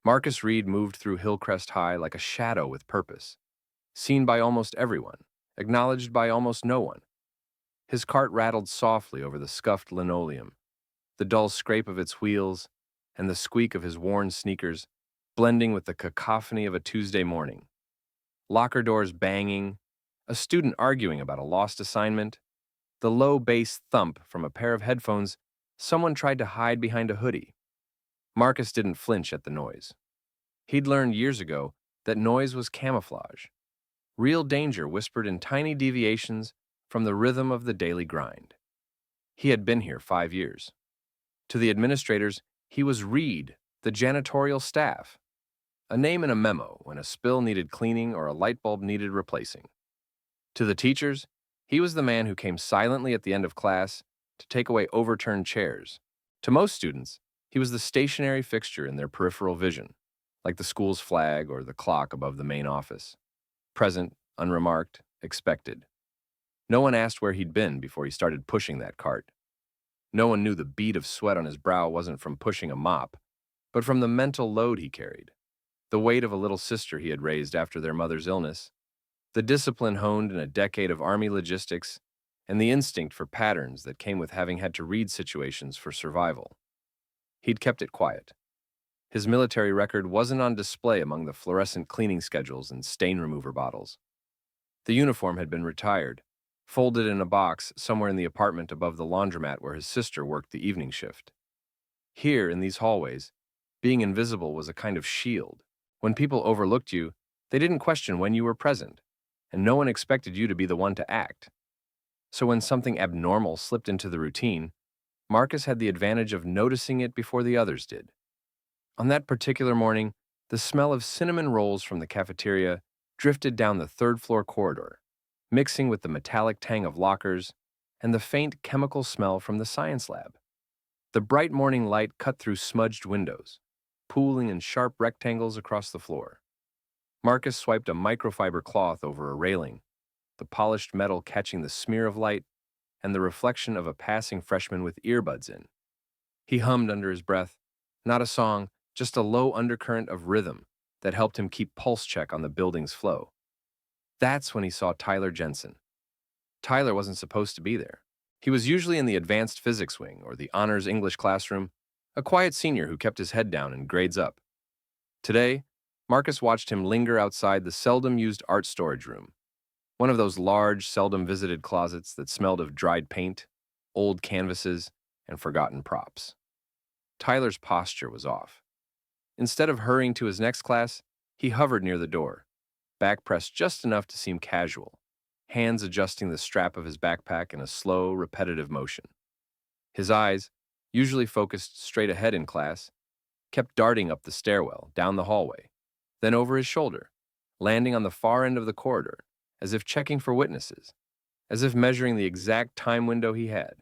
Marcus Reed moved through Hillcrest High like a shadow with purpose, seen by almost everyone, acknowledged by almost no one. His cart rattled softly over the scuffed linoleum, the dull scrape of its wheels and the squeak of his worn sneakers blending with the cacophony of a Tuesday morning. Locker doors banging, a student arguing about a lost assignment, the low bass thump from a pair of headphones someone tried to hide behind a hoodie. Marcus didn't flinch at the noise. He'd learned years ago that noise was camouflage, real danger whispered in tiny deviations from the rhythm of the daily grind. He had been here 5 years. To the administrators, he was Reed, the janitorial staff, a name in a memo when a spill needed cleaning or a light bulb needed replacing. To the teachers, he was the man who came silently at the end of class to take away overturned chairs. To most students, he was the stationary fixture in their peripheral vision, like the school's flag or the clock above the main office. Present, unremarked, expected. No one asked where he'd been before he started pushing that cart. No one knew the bead of sweat on his brow wasn't from pushing a mop, but from the mental load he carried, the weight of a little sister he had raised after their mother's illness, the discipline honed in a decade of Army logistics, and the instinct for patterns that came with having had to read situations for survival. He'd kept it quiet. His military record wasn't on display among the fluorescent cleaning schedules and stain remover bottles. The uniform had been retired, folded in a box somewhere in the apartment above the laundromat where his sister worked the evening shift. Here, in these hallways, being invisible was a kind of shield. When people overlooked you, they didn't question when you were present, and no one expected you to be the one to act. So when something abnormal slipped into the routine, Marcus had the advantage of noticing it before the others did. On that particular morning, the smell of cinnamon rolls from the cafeteria drifted down the third-floor corridor, mixing with the metallic tang of lockers and the faint chemical smell from the science lab. The bright morning light cut through smudged windows, pooling in sharp rectangles across the floor. Marcus swiped a microfiber cloth over a railing, the polished metal catching the smear of light and the reflection of a passing freshman with earbuds in. He hummed under his breath, not a song, just a low undercurrent of rhythm that helped him keep pulse check on the building's flow. That's when he saw Tyler Jensen. Tyler wasn't supposed to be there. He was usually in the advanced physics wing or the honors English classroom, a quiet senior who kept his head down and grades up. Today, Marcus watched him linger outside the seldom-used art storage room, one of those large, seldom-visited closets that smelled of dried paint, old canvases, and forgotten props. Tyler's posture was off. Instead of hurrying to his next class, he hovered near the door, back pressed just enough to seem casual, hands adjusting the strap of his backpack in a slow, repetitive motion. His eyes, usually focused straight ahead in class, kept darting up the stairwell, down the hallway, then over his shoulder, landing on the far end of the corridor, as if checking for witnesses, as if measuring the exact time window he had.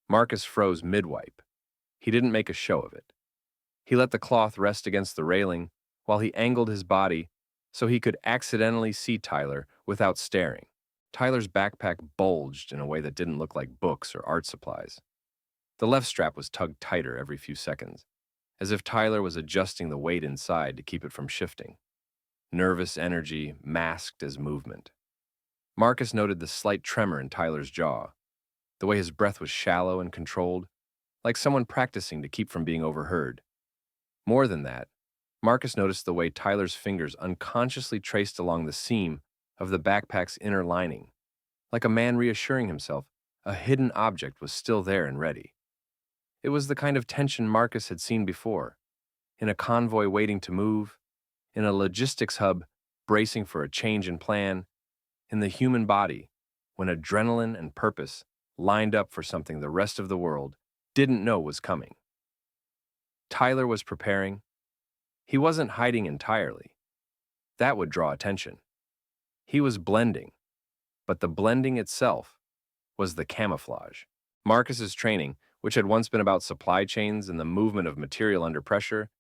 Marcus froze mid-wipe. He didn't make a show of it. He let the cloth rest against the railing while he angled his body so he could accidentally see Tyler without staring. Tyler's backpack bulged in a way that didn't look like books or art supplies. The left strap was tugged tighter every few seconds, as if Tyler was adjusting the weight inside to keep it from shifting. Nervous energy masked as movement. Marcus noted the slight tremor in Tyler's jaw, the way his breath was shallow and controlled, like someone practicing to keep from being overheard. More than that, Marcus noticed the way Tyler's fingers unconsciously traced along the seam of the backpack's inner lining, like a man reassuring himself a hidden object was still there and ready. It was the kind of tension Marcus had seen before, in a convoy waiting to move, in a logistics hub bracing for a change in plan, in the human body when adrenaline and purpose lined up for something the rest of the world didn't know was coming. Tyler was preparing. He wasn't hiding entirely. That would draw attention. He was blending, but the blending itself was the camouflage. Marcus's training, which had once been about supply chains and the movement of material under pressure,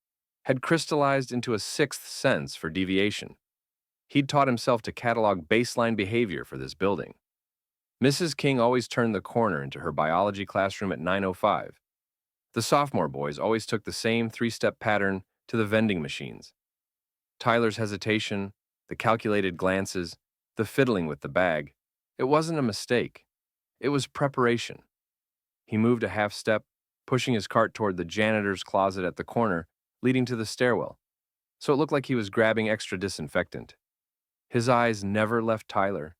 had crystallized into a sixth sense for deviation. He'd taught himself to catalog baseline behavior for this building. Mrs. King always turned the corner into her biology classroom at 9:05. The sophomore boys always took the same three-step pattern to the vending machines. Tyler's hesitation, the calculated glances, the fiddling with the bag, it wasn't a mistake. It was preparation. He moved a half step, pushing his cart toward the janitor's closet at the corner, leading to the stairwell, so it looked like he was grabbing extra disinfectant. His eyes never left Tyler.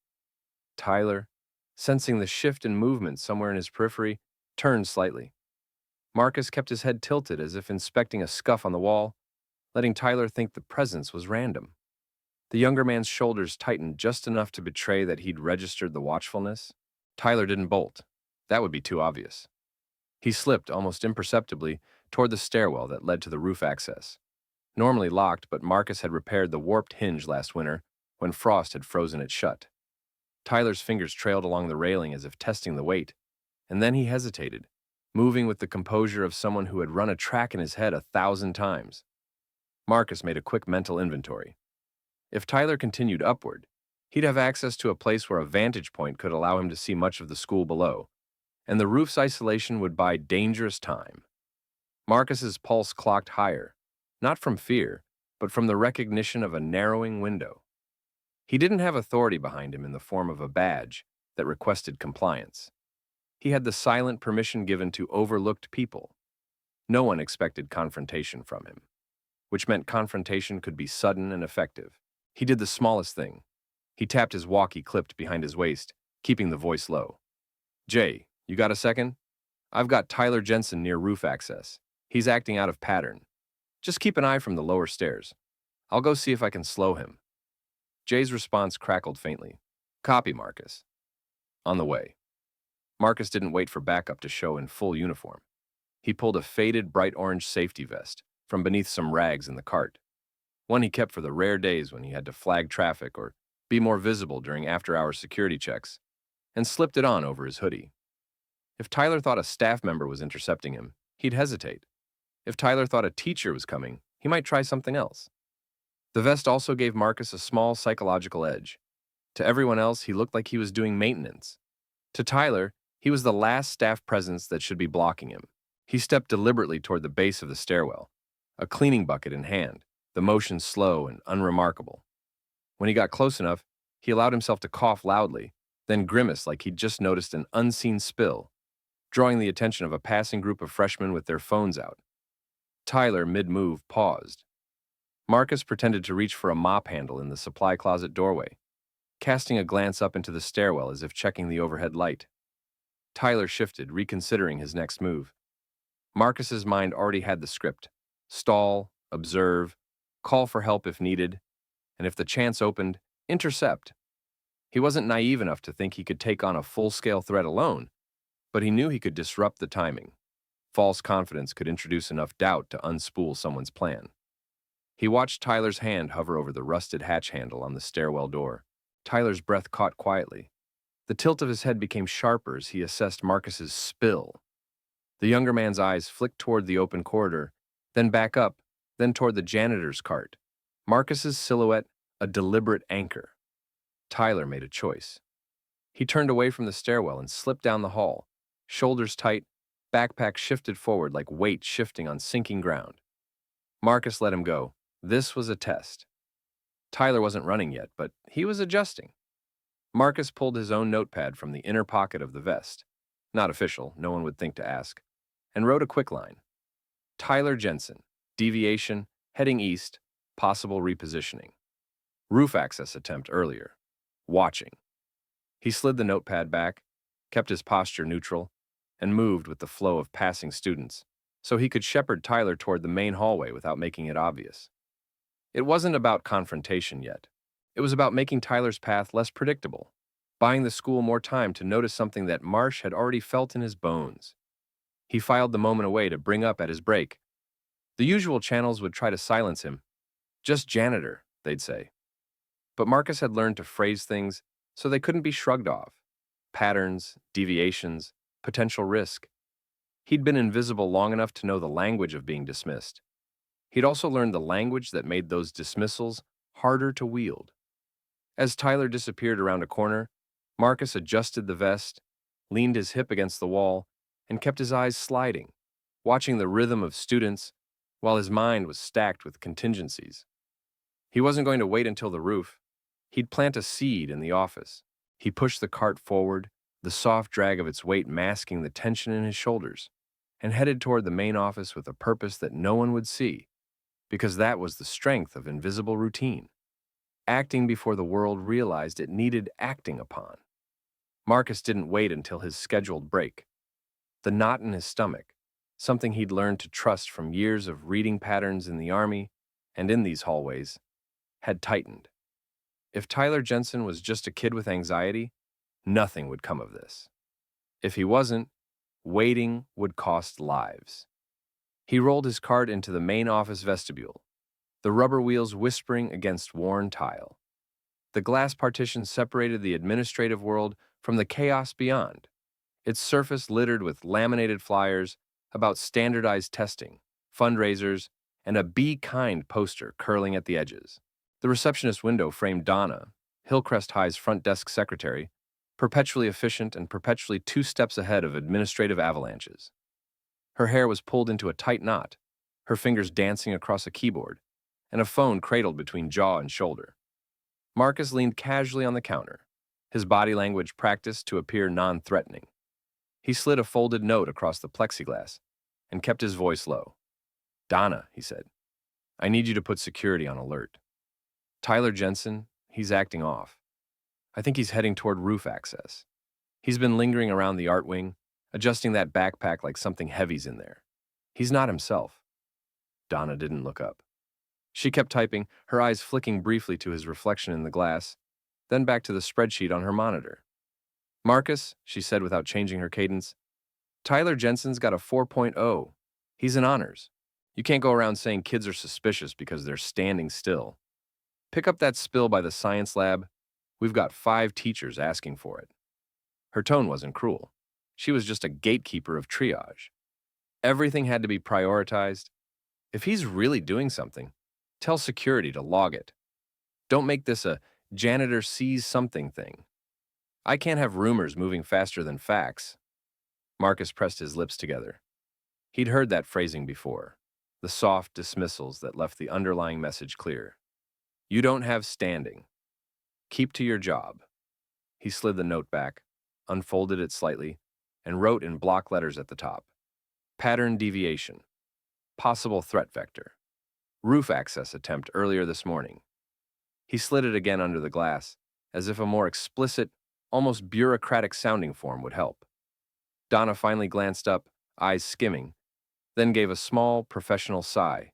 Tyler, sensing the shift in movement somewhere in his periphery, turned slightly. Marcus kept his head tilted as if inspecting a scuff on the wall, letting Tyler think the presence was random. The younger man's shoulders tightened just enough to betray that he'd registered the watchfulness. Tyler didn't bolt. That would be too obvious. He slipped almost imperceptibly toward the stairwell that led to the roof access. Normally locked, but Marcus had repaired the warped hinge last winter when frost had frozen it shut. Tyler's fingers trailed along the railing as if testing the weight, and then he hesitated, moving with the composure of someone who had run a track in his head 1,000 times. Marcus made a quick mental inventory. If Tyler continued upward, he'd have access to a place where a vantage point could allow him to see much of the school below, and the roof's isolation would buy dangerous time. Marcus's pulse clocked higher, not from fear, but from the recognition of a narrowing window. He didn't have authority behind him in the form of a badge that requested compliance. He had the silent permission given to overlooked people. No one expected confrontation from him, which meant confrontation could be sudden and effective. He did the smallest thing. He tapped his walkie clipped behind his waist, keeping the voice low. "Jay, you got a second? I've got Tyler Jensen near roof access. He's acting out of pattern. Just keep an eye from the lower stairs. I'll go see if I can slow him." Jay's response crackled faintly. "Copy, Marcus." On the way. Marcus didn't wait for backup to show in full uniform. He pulled a faded bright orange safety vest from beneath some rags in the cart, one he kept for the rare days when he had to flag traffic or be more visible during after-hours security checks, and slipped it on over his hoodie. If Tyler thought a staff member was intercepting him, he'd hesitate. If Tyler thought a teacher was coming, he might try something else. The vest also gave Marcus a small psychological edge. To everyone else, he looked like he was doing maintenance. To Tyler, he was the last staff presence that should be blocking him. He stepped deliberately toward the base of the stairwell, a cleaning bucket in hand, the motion slow and unremarkable. When he got close enough, he allowed himself to cough loudly, then grimace like he'd just noticed an unseen spill, drawing the attention of a passing group of freshmen with their phones out. Tyler, mid-move, paused. Marcus pretended to reach for a mop handle in the supply closet doorway, casting a glance up into the stairwell as if checking the overhead light. Tyler shifted, reconsidering his next move. Marcus's mind already had the script: stall, observe, call for help if needed, and if the chance opened, intercept. He wasn't naive enough to think he could take on a full-scale threat alone, but he knew he could disrupt the timing. False confidence could introduce enough doubt to unspool someone's plan. He watched Tyler's hand hover over the rusted hatch handle on the stairwell door. Tyler's breath caught quietly. The tilt of his head became sharper as he assessed Marcus's spill. The younger man's eyes flicked toward the open corridor, then back up, then toward the janitor's cart. Marcus's silhouette, a deliberate anchor. Tyler made a choice. He turned away from the stairwell and slipped down the hall, shoulders tight, backpack shifted forward like weight shifting on sinking ground. Marcus let him go. This was a test. Tyler wasn't running yet, but he was adjusting. Marcus pulled his own notepad from the inner pocket of the vest. Not official, no one would think to ask, and wrote a quick line. Tyler Jensen, deviation, heading east, possible repositioning. Roof access attempt earlier. Watching. He slid the notepad back, kept his posture neutral, and moved with the flow of passing students, so he could shepherd Tyler toward the main hallway without making it obvious. It wasn't about confrontation yet. It was about making Tyler's path less predictable, buying the school more time to notice something that Marsh had already felt in his bones. He filed the moment away to bring up at his break. The usual channels would try to silence him. Just janitor, they'd say. But Marcus had learned to phrase things so they couldn't be shrugged off. Patterns, deviations, potential risk. He'd been invisible long enough to know the language of being dismissed. He'd also learned the language that made those dismissals harder to wield. As Tyler disappeared around a corner, Marcus adjusted the vest, leaned his hip against the wall, and kept his eyes sliding, watching the rhythm of students, while his mind was stacked with contingencies. He wasn't going to wait until the roof. He'd plant a seed in the office. He pushed the cart forward, the soft drag of its weight masking the tension in his shoulders, and headed toward the main office with a purpose that no one would see, because that was the strength of invisible routine, acting before the world realized it needed acting upon. Marcus didn't wait until his scheduled break. The knot in his stomach, something he'd learned to trust from years of reading patterns in the army and in these hallways, had tightened. If Tyler Jensen was just a kid with anxiety, nothing would come of this. If he wasn't, waiting would cost lives. He rolled his cart into the main office vestibule, the rubber wheels whispering against worn tile. The glass partition separated the administrative world from the chaos beyond, its surface littered with laminated flyers about standardized testing, fundraisers, and a Be Kind poster curling at the edges. The receptionist window framed Donna, Hillcrest High's front desk secretary, perpetually efficient and perpetually 2 steps ahead of administrative avalanches. Her hair was pulled into a tight knot, her fingers dancing across a keyboard, and a phone cradled between jaw and shoulder. Marcus leaned casually on the counter, his body language practiced to appear non-threatening. He slid a folded note across the plexiglass and kept his voice low. "Donna," he said, "I need you to put security on alert. Tyler Jensen, he's acting off. I think he's heading toward roof access. He's been lingering around the art wing, adjusting that backpack like something heavy's in there. He's not himself." Donna didn't look up. She kept typing, her eyes flicking briefly to his reflection in the glass, then back to the spreadsheet on her monitor. "Marcus," she said without changing her cadence, "Tyler Jensen's got a 4.0. He's in honors. You can't go around saying kids are suspicious because they're standing still. Pick up that spill by the science lab. We've got 5 teachers asking for it." Her tone wasn't cruel. She was just a gatekeeper of triage. Everything had to be prioritized. If he's really doing something, tell security to log it. Don't make this a janitor sees something thing. I can't have rumors moving faster than facts. Marcus pressed his lips together. He'd heard that phrasing before, the soft dismissals that left the underlying message clear. You don't have standing. Keep to your job. He slid the note back, unfolded it slightly, and wrote in block letters at the top. Pattern deviation. Possible threat vector. Roof access attempt earlier this morning. He slid it again under the glass, as if a more explicit, almost bureaucratic sounding form would help. Donna finally glanced up, eyes skimming, then gave a small, professional sigh.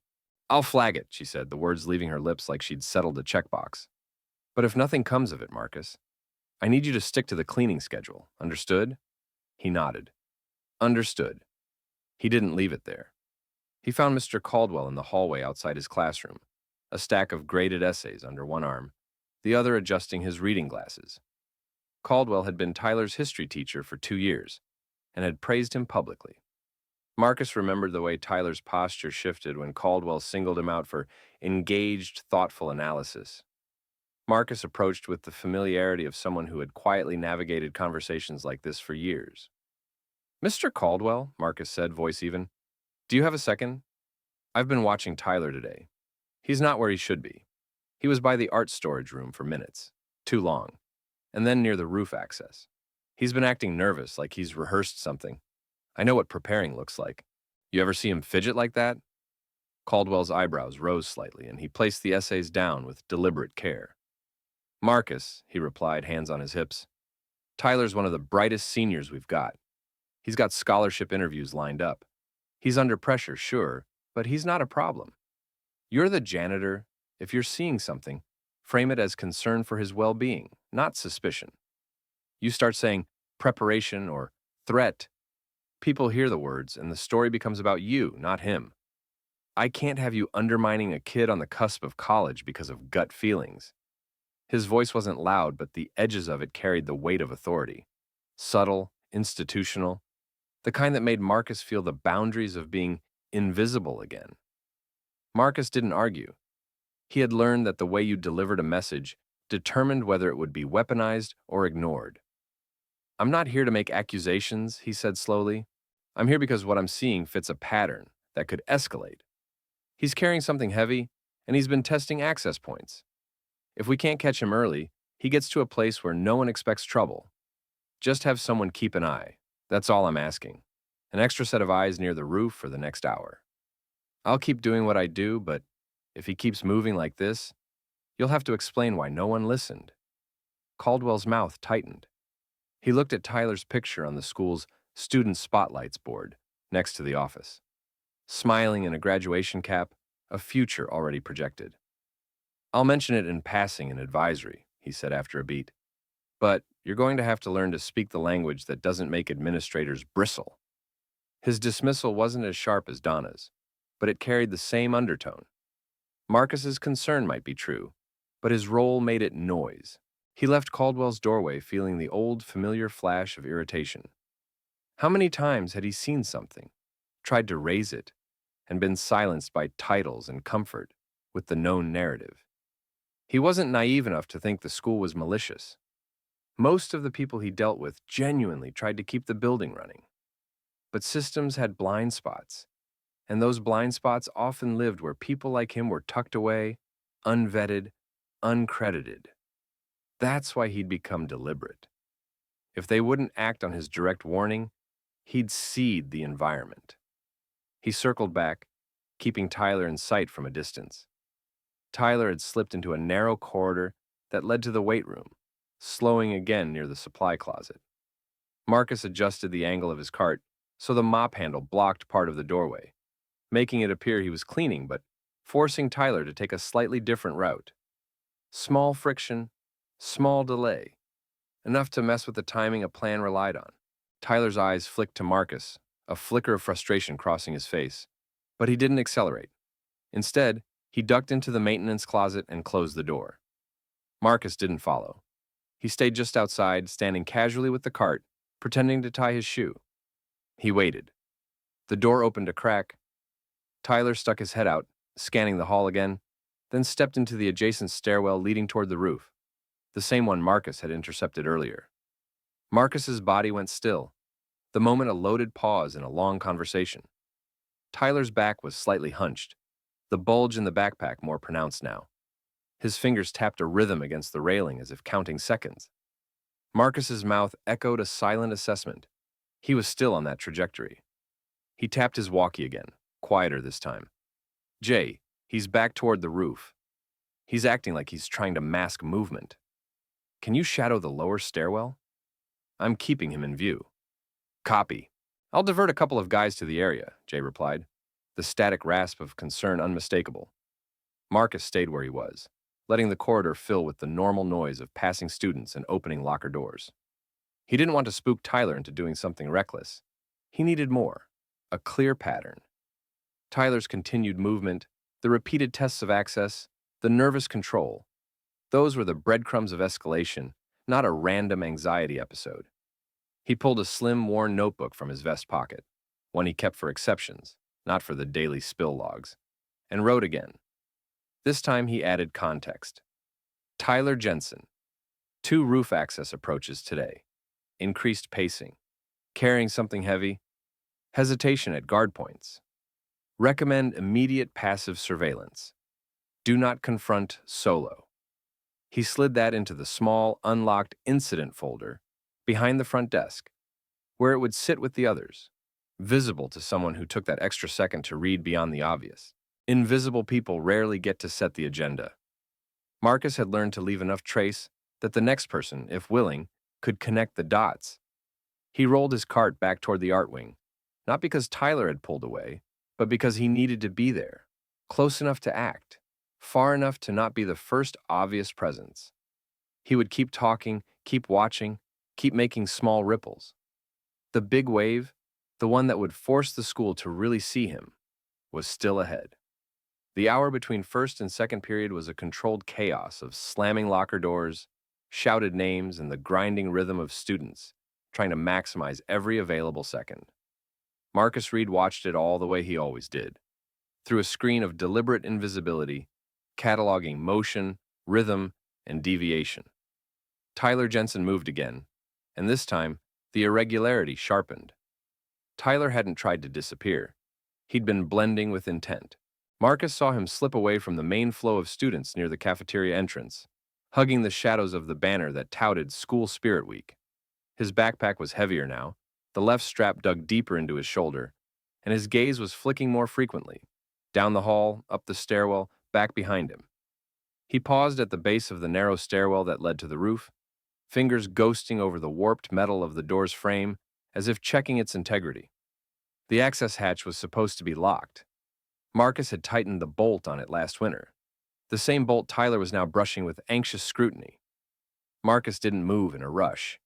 "I'll flag it," she said, the words leaving her lips like she'd settled a checkbox. "But if nothing comes of it, Marcus, I need you to stick to the cleaning schedule. Understood?" He nodded. Understood. He didn't leave it there. He found Mr. Caldwell in the hallway outside his classroom, a stack of graded essays under one arm, the other adjusting his reading glasses. Caldwell had been Tyler's history teacher for 2 years and had praised him publicly. Marcus remembered the way Tyler's posture shifted when Caldwell singled him out for engaged, thoughtful analysis. Marcus approached with the familiarity of someone who had quietly navigated conversations like this for years. "Mr. Caldwell," Marcus said, voice even, "do you have a second? I've been watching Tyler today. He's not where he should be. He was by the art storage room for minutes, too long, and then near the roof access. He's been acting nervous, like he's rehearsed something. I know what preparing looks like. You ever see him fidget like that?" Caldwell's eyebrows rose slightly, and he placed the essays down with deliberate care. "Marcus," he replied, hands on his hips, "Tyler's one of the brightest seniors we've got. He's got scholarship interviews lined up. He's under pressure, sure, but he's not a problem. You're the janitor. If you're seeing something, frame it as concern for his well-being, not suspicion. You start saying preparation or threat, people hear the words, and the story becomes about you, not him. I can't have you undermining a kid on the cusp of college because of gut feelings." His voice wasn't loud, but the edges of it carried the weight of authority. Subtle, institutional, the kind that made Marcus feel the boundaries of being invisible again. Marcus didn't argue. He had learned that the way you delivered a message determined whether it would be weaponized or ignored. "I'm not here to make accusations," he said slowly. "I'm here because what I'm seeing fits a pattern that could escalate. He's carrying something heavy, and he's been testing access points. If we can't catch him early, he gets to a place where no one expects trouble. Just have someone keep an eye. That's all I'm asking. An extra set of eyes near the roof for the next hour. I'll keep doing what I do, but if he keeps moving like this, you'll have to explain why no one listened. Caldwell's mouth tightened. He looked at Tyler's picture on the school's student spotlights board next to the office. Smiling in a graduation cap, a future already projected. I'll mention it in passing in advisory, he said after a beat. But you're going to have to learn to speak the language that doesn't make administrators bristle. His dismissal wasn't as sharp as Donna's, but it carried the same undertone. Marcus's concern might be true, but his role made it noise. He left Caldwell's doorway feeling the old, familiar flash of irritation. How many times had he seen something, tried to raise it, and been silenced by titles and comfort with the known narrative? He wasn't naive enough to think the school was malicious. Most of the people he dealt with genuinely tried to keep the building running. But systems had blind spots, and those blind spots often lived where people like him were tucked away, unvetted, uncredited. That's why he'd become deliberate. If they wouldn't act on his direct warning, he'd seed the environment. He circled back, keeping Tyler in sight from a distance. Tyler had slipped into a narrow corridor that led to the weight room, slowing again near the supply closet. Marcus adjusted the angle of his cart so the mop handle blocked part of the doorway, making it appear he was cleaning but forcing Tyler to take a slightly different route. Small friction, small delay, enough to mess with the timing a plan relied on. Tyler's eyes flicked to Marcus, a flicker of frustration crossing his face, but he didn't accelerate. Instead, he ducked into the maintenance closet and closed the door. Marcus didn't follow. He stayed just outside, standing casually with the cart, pretending to tie his shoe. He waited. The door opened a crack. Tyler stuck his head out, scanning the hall again, then stepped into the adjacent stairwell leading toward the roof, the same one Marcus had intercepted earlier. Marcus's body went still, the moment a loaded pause in a long conversation. Tyler's back was slightly hunched, the bulge in the backpack more pronounced now. His fingers tapped a rhythm against the railing as if counting seconds. Marcus's mouth echoed a silent assessment. He was still on that trajectory. He tapped his walkie again, quieter this time. Jay, he's back toward the roof. He's acting like he's trying to mask movement. Can you shadow the lower stairwell? I'm keeping him in view. Copy. I'll divert a couple of guys to the area, Jay replied, the static rasp of concern unmistakable. Marcus stayed where he was, letting the corridor fill with the normal noise of passing students and opening locker doors. He didn't want to spook Tyler into doing something reckless. He needed more, a clear pattern. Tyler's continued movement, the repeated tests of access, the nervous control, those were the breadcrumbs of escalation, not a random anxiety episode. He pulled a slim, worn notebook from his vest pocket, one he kept for exceptions, not for the daily spill logs, and wrote again. This time he added context. Tyler Jensen. 2 roof access approaches today. Increased pacing. Carrying something heavy. Hesitation at guard points. Recommend immediate passive surveillance. Do not confront solo. He slid that into the small, unlocked incident folder behind the front desk, where it would sit with the others, visible to someone who took that extra second to read beyond the obvious. Invisible people rarely get to set the agenda. Marcus had learned to leave enough trace that the next person, if willing, could connect the dots. He rolled his cart back toward the art wing, not because Tyler had pulled away, but because he needed to be there, close enough to act, far enough to not be the first obvious presence. He would keep talking, keep watching, keep making small ripples. The big wave, the one that would force the school to really see him, was still ahead. The hour between first and second period was a controlled chaos of slamming locker doors, shouted names, and the grinding rhythm of students trying to maximize every available second. Marcus Reed watched it all the way he always did, through a screen of deliberate invisibility, cataloging motion, rhythm, and deviation. Tyler Jensen moved again, and this time, the irregularity sharpened. Tyler hadn't tried to disappear. He'd been blending with intent. Marcus saw him slip away from the main flow of students near the cafeteria entrance, hugging the shadows of the banner that touted School Spirit Week. His backpack was heavier now, the left strap dug deeper into his shoulder, and his gaze was flicking more frequently, down the hall, up the stairwell, back behind him. He paused at the base of the narrow stairwell that led to the roof, fingers ghosting over the warped metal of the door's frame as if checking its integrity. The access hatch was supposed to be locked. Marcus had tightened the bolt on it last winter, the same bolt Tyler was now brushing with anxious scrutiny. Marcus didn't move in a rush.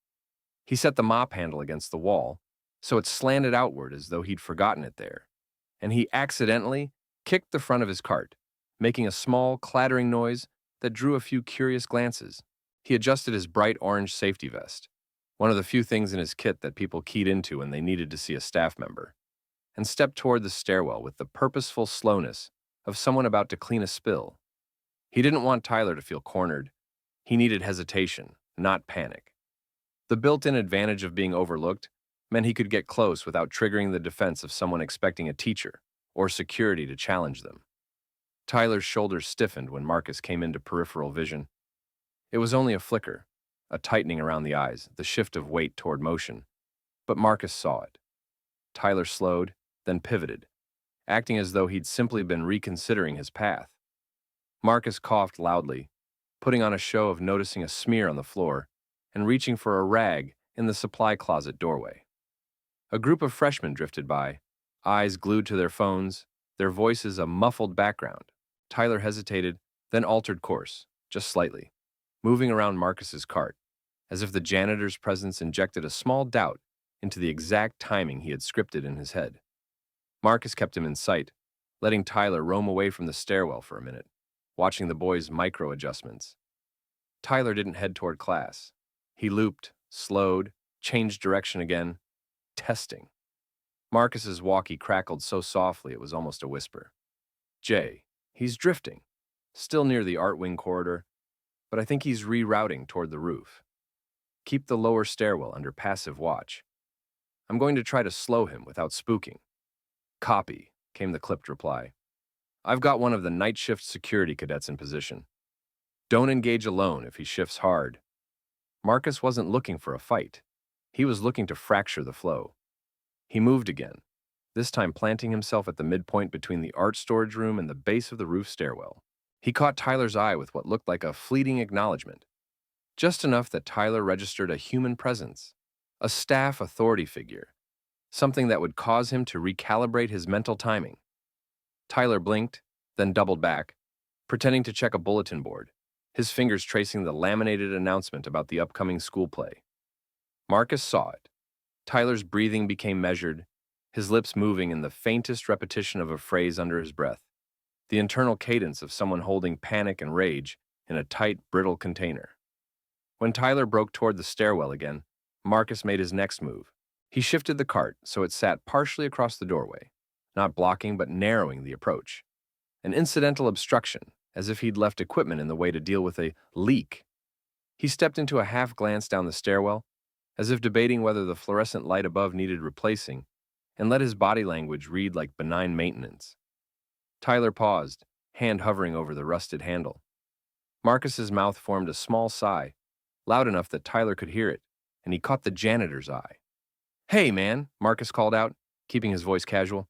He set the mop handle against the wall, so it slanted outward as though he'd forgotten it there, and he accidentally kicked the front of his cart, making a small, clattering noise that drew a few curious glances. He adjusted his bright orange safety vest, one of the few things in his kit that people keyed into when they needed to see a staff member, and stepped toward the stairwell with the purposeful slowness of someone about to clean a spill. He didn't want Tyler to feel cornered. He needed hesitation, not panic. The built-in advantage of being overlooked meant he could get close without triggering the defense of someone expecting a teacher or security to challenge them. Tyler's shoulders stiffened when Marcus came into peripheral vision. It was only a flicker, a tightening around the eyes, the shift of weight toward motion. But Marcus saw it. Tyler slowed, then pivoted, acting as though he'd simply been reconsidering his path. Marcus coughed loudly, putting on a show of noticing a smear on the floor and reaching for a rag in the supply closet doorway. A group of freshmen drifted by, eyes glued to their phones, their voices a muffled background. Tyler hesitated, then altered course, just slightly, moving around Marcus's cart, as if the janitor's presence injected a small doubt into the exact timing he had scripted in his head. Marcus kept him in sight, letting Tyler roam away from the stairwell for a minute, watching the boys' micro-adjustments. Tyler didn't head toward class. He looped, slowed, changed direction again, testing. Marcus's walkie crackled so softly it was almost a whisper. Jay, he's drifting, still near the art wing corridor, but I think he's rerouting toward the roof. Keep the lower stairwell under passive watch. I'm going to try to slow him without spooking. Copy, came the clipped reply. I've got one of the night shift security cadets in position. Don't engage alone if he shifts hard. Marcus wasn't looking for a fight. He was looking to fracture the flow. He moved again, this time planting himself at the midpoint between the art storage room and the base of the roof stairwell. He caught Tyler's eye with what looked like a fleeting acknowledgement, just enough that Tyler registered a human presence, a staff authority figure, something that would cause him to recalibrate his mental timing. Tyler blinked, then doubled back, pretending to check a bulletin board, his fingers tracing the laminated announcement about the upcoming school play. Marcus saw it. Tyler's breathing became measured, his lips moving in the faintest repetition of a phrase under his breath, the internal cadence of someone holding panic and rage in a tight, brittle container. When Tyler broke toward the stairwell again, Marcus made his next move. He shifted the cart so it sat partially across the doorway, not blocking but narrowing the approach. An incidental obstruction, as if he'd left equipment in the way to deal with a leak. He stepped into a half glance down the stairwell, as if debating whether the fluorescent light above needed replacing, and let his body language read like benign maintenance. Tyler paused, hand hovering over the rusted handle. Marcus's mouth formed a small sigh, loud enough that Tyler could hear it, and he caught the janitor's eye. Hey, man, Marcus called out, keeping his voice casual.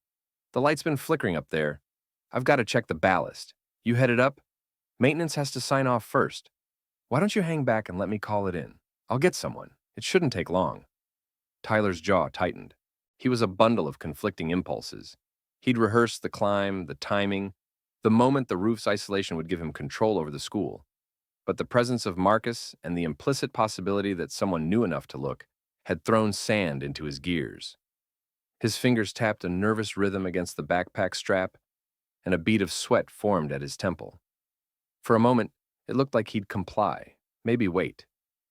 The light's been flickering up there. I've got to check the ballast. You headed up? Maintenance has to sign off first. Why don't you hang back and let me call it in? I'll get someone. It shouldn't take long. Tyler's jaw tightened. He was a bundle of conflicting impulses. He'd rehearsed the climb, the timing, the moment the roof's isolation would give him control over the school. But the presence of Marcus and the implicit possibility that someone knew enough to look had thrown sand into his gears. His fingers tapped a nervous rhythm against the backpack strap, and a bead of sweat formed at his temple. For a moment, it looked like he'd comply, maybe wait,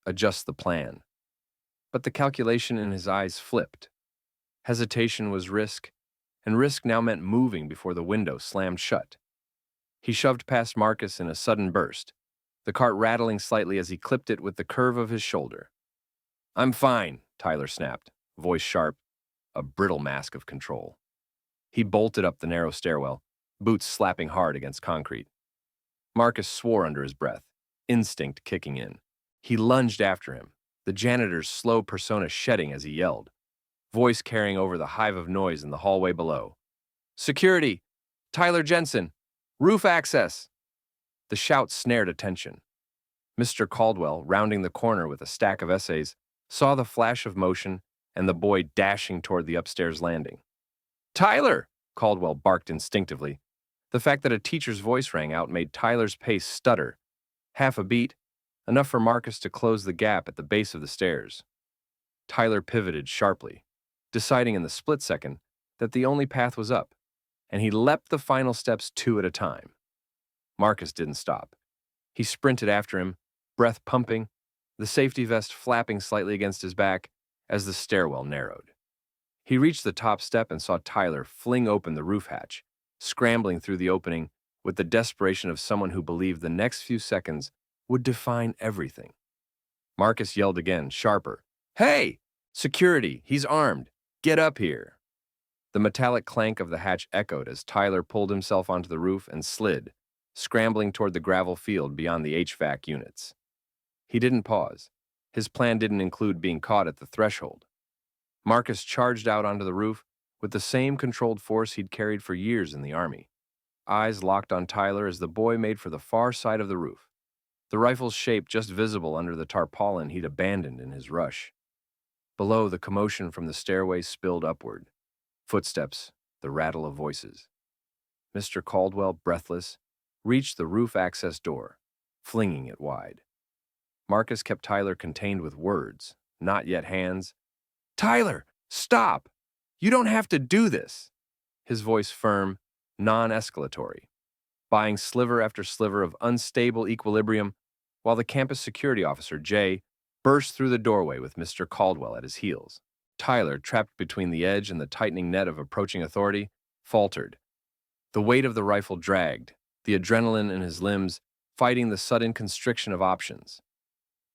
adjust the plan. But the calculation in his eyes flipped. Hesitation was risk, and risk now meant moving before the window slammed shut. He shoved past Marcus in a sudden burst, the cart rattling slightly as he clipped it with the curve of his shoulder. I'm fine, Tyler snapped, voice sharp, a brittle mask of control. He bolted up the narrow stairwell, boots slapping hard against concrete. Marcus swore under his breath, instinct kicking in. He lunged after him, the janitor's slow persona shedding as he yelled, voice carrying over the hive of noise in the hallway below. "Security! Tyler Jensen! Roof access!" The shout snared attention. Mr. Caldwell, rounding the corner with a stack of essays, saw the flash of motion and the boy dashing toward the upstairs landing. "Tyler!" Caldwell barked instinctively. The fact that a teacher's voice rang out made Tyler's pace stutter. Half a beat, enough for Marcus to close the gap at the base of the stairs. Tyler pivoted sharply, deciding in the split second that the only path was up, and he leapt the final steps 2 at a time. Marcus didn't stop. He sprinted after him, breath pumping, the safety vest flapping slightly against his back as the stairwell narrowed. He reached the top step and saw Tyler fling open the roof hatch, scrambling through the opening with the desperation of someone who believed the next few seconds would define everything. Marcus yelled again, sharper, "Hey! Security! He's armed! Get up here!" The metallic clank of the hatch echoed as Tyler pulled himself onto the roof and slid, scrambling toward the gravel field beyond the HVAC units. He didn't pause. His plan didn't include being caught at the threshold. Marcus charged out onto the roof with the same controlled force he'd carried for years in the Army. Eyes locked on Tyler as the boy made for the far side of the roof, the rifle's shape just visible under the tarpaulin he'd abandoned in his rush. Below, the commotion from the stairway spilled upward. Footsteps, the rattle of voices. Mr. Caldwell, breathless, reached the roof access door, flinging it wide. Marcus kept Tyler contained with words, not yet hands. "Tyler, stop! You don't have to do this!" His voice firm, non-escalatory, buying sliver after sliver of unstable equilibrium, while the campus security officer, Jay, burst through the doorway with Mr. Caldwell at his heels. Tyler, trapped between the edge and the tightening net of approaching authority, faltered. The weight of the rifle dragged, the adrenaline in his limbs fighting the sudden constriction of options.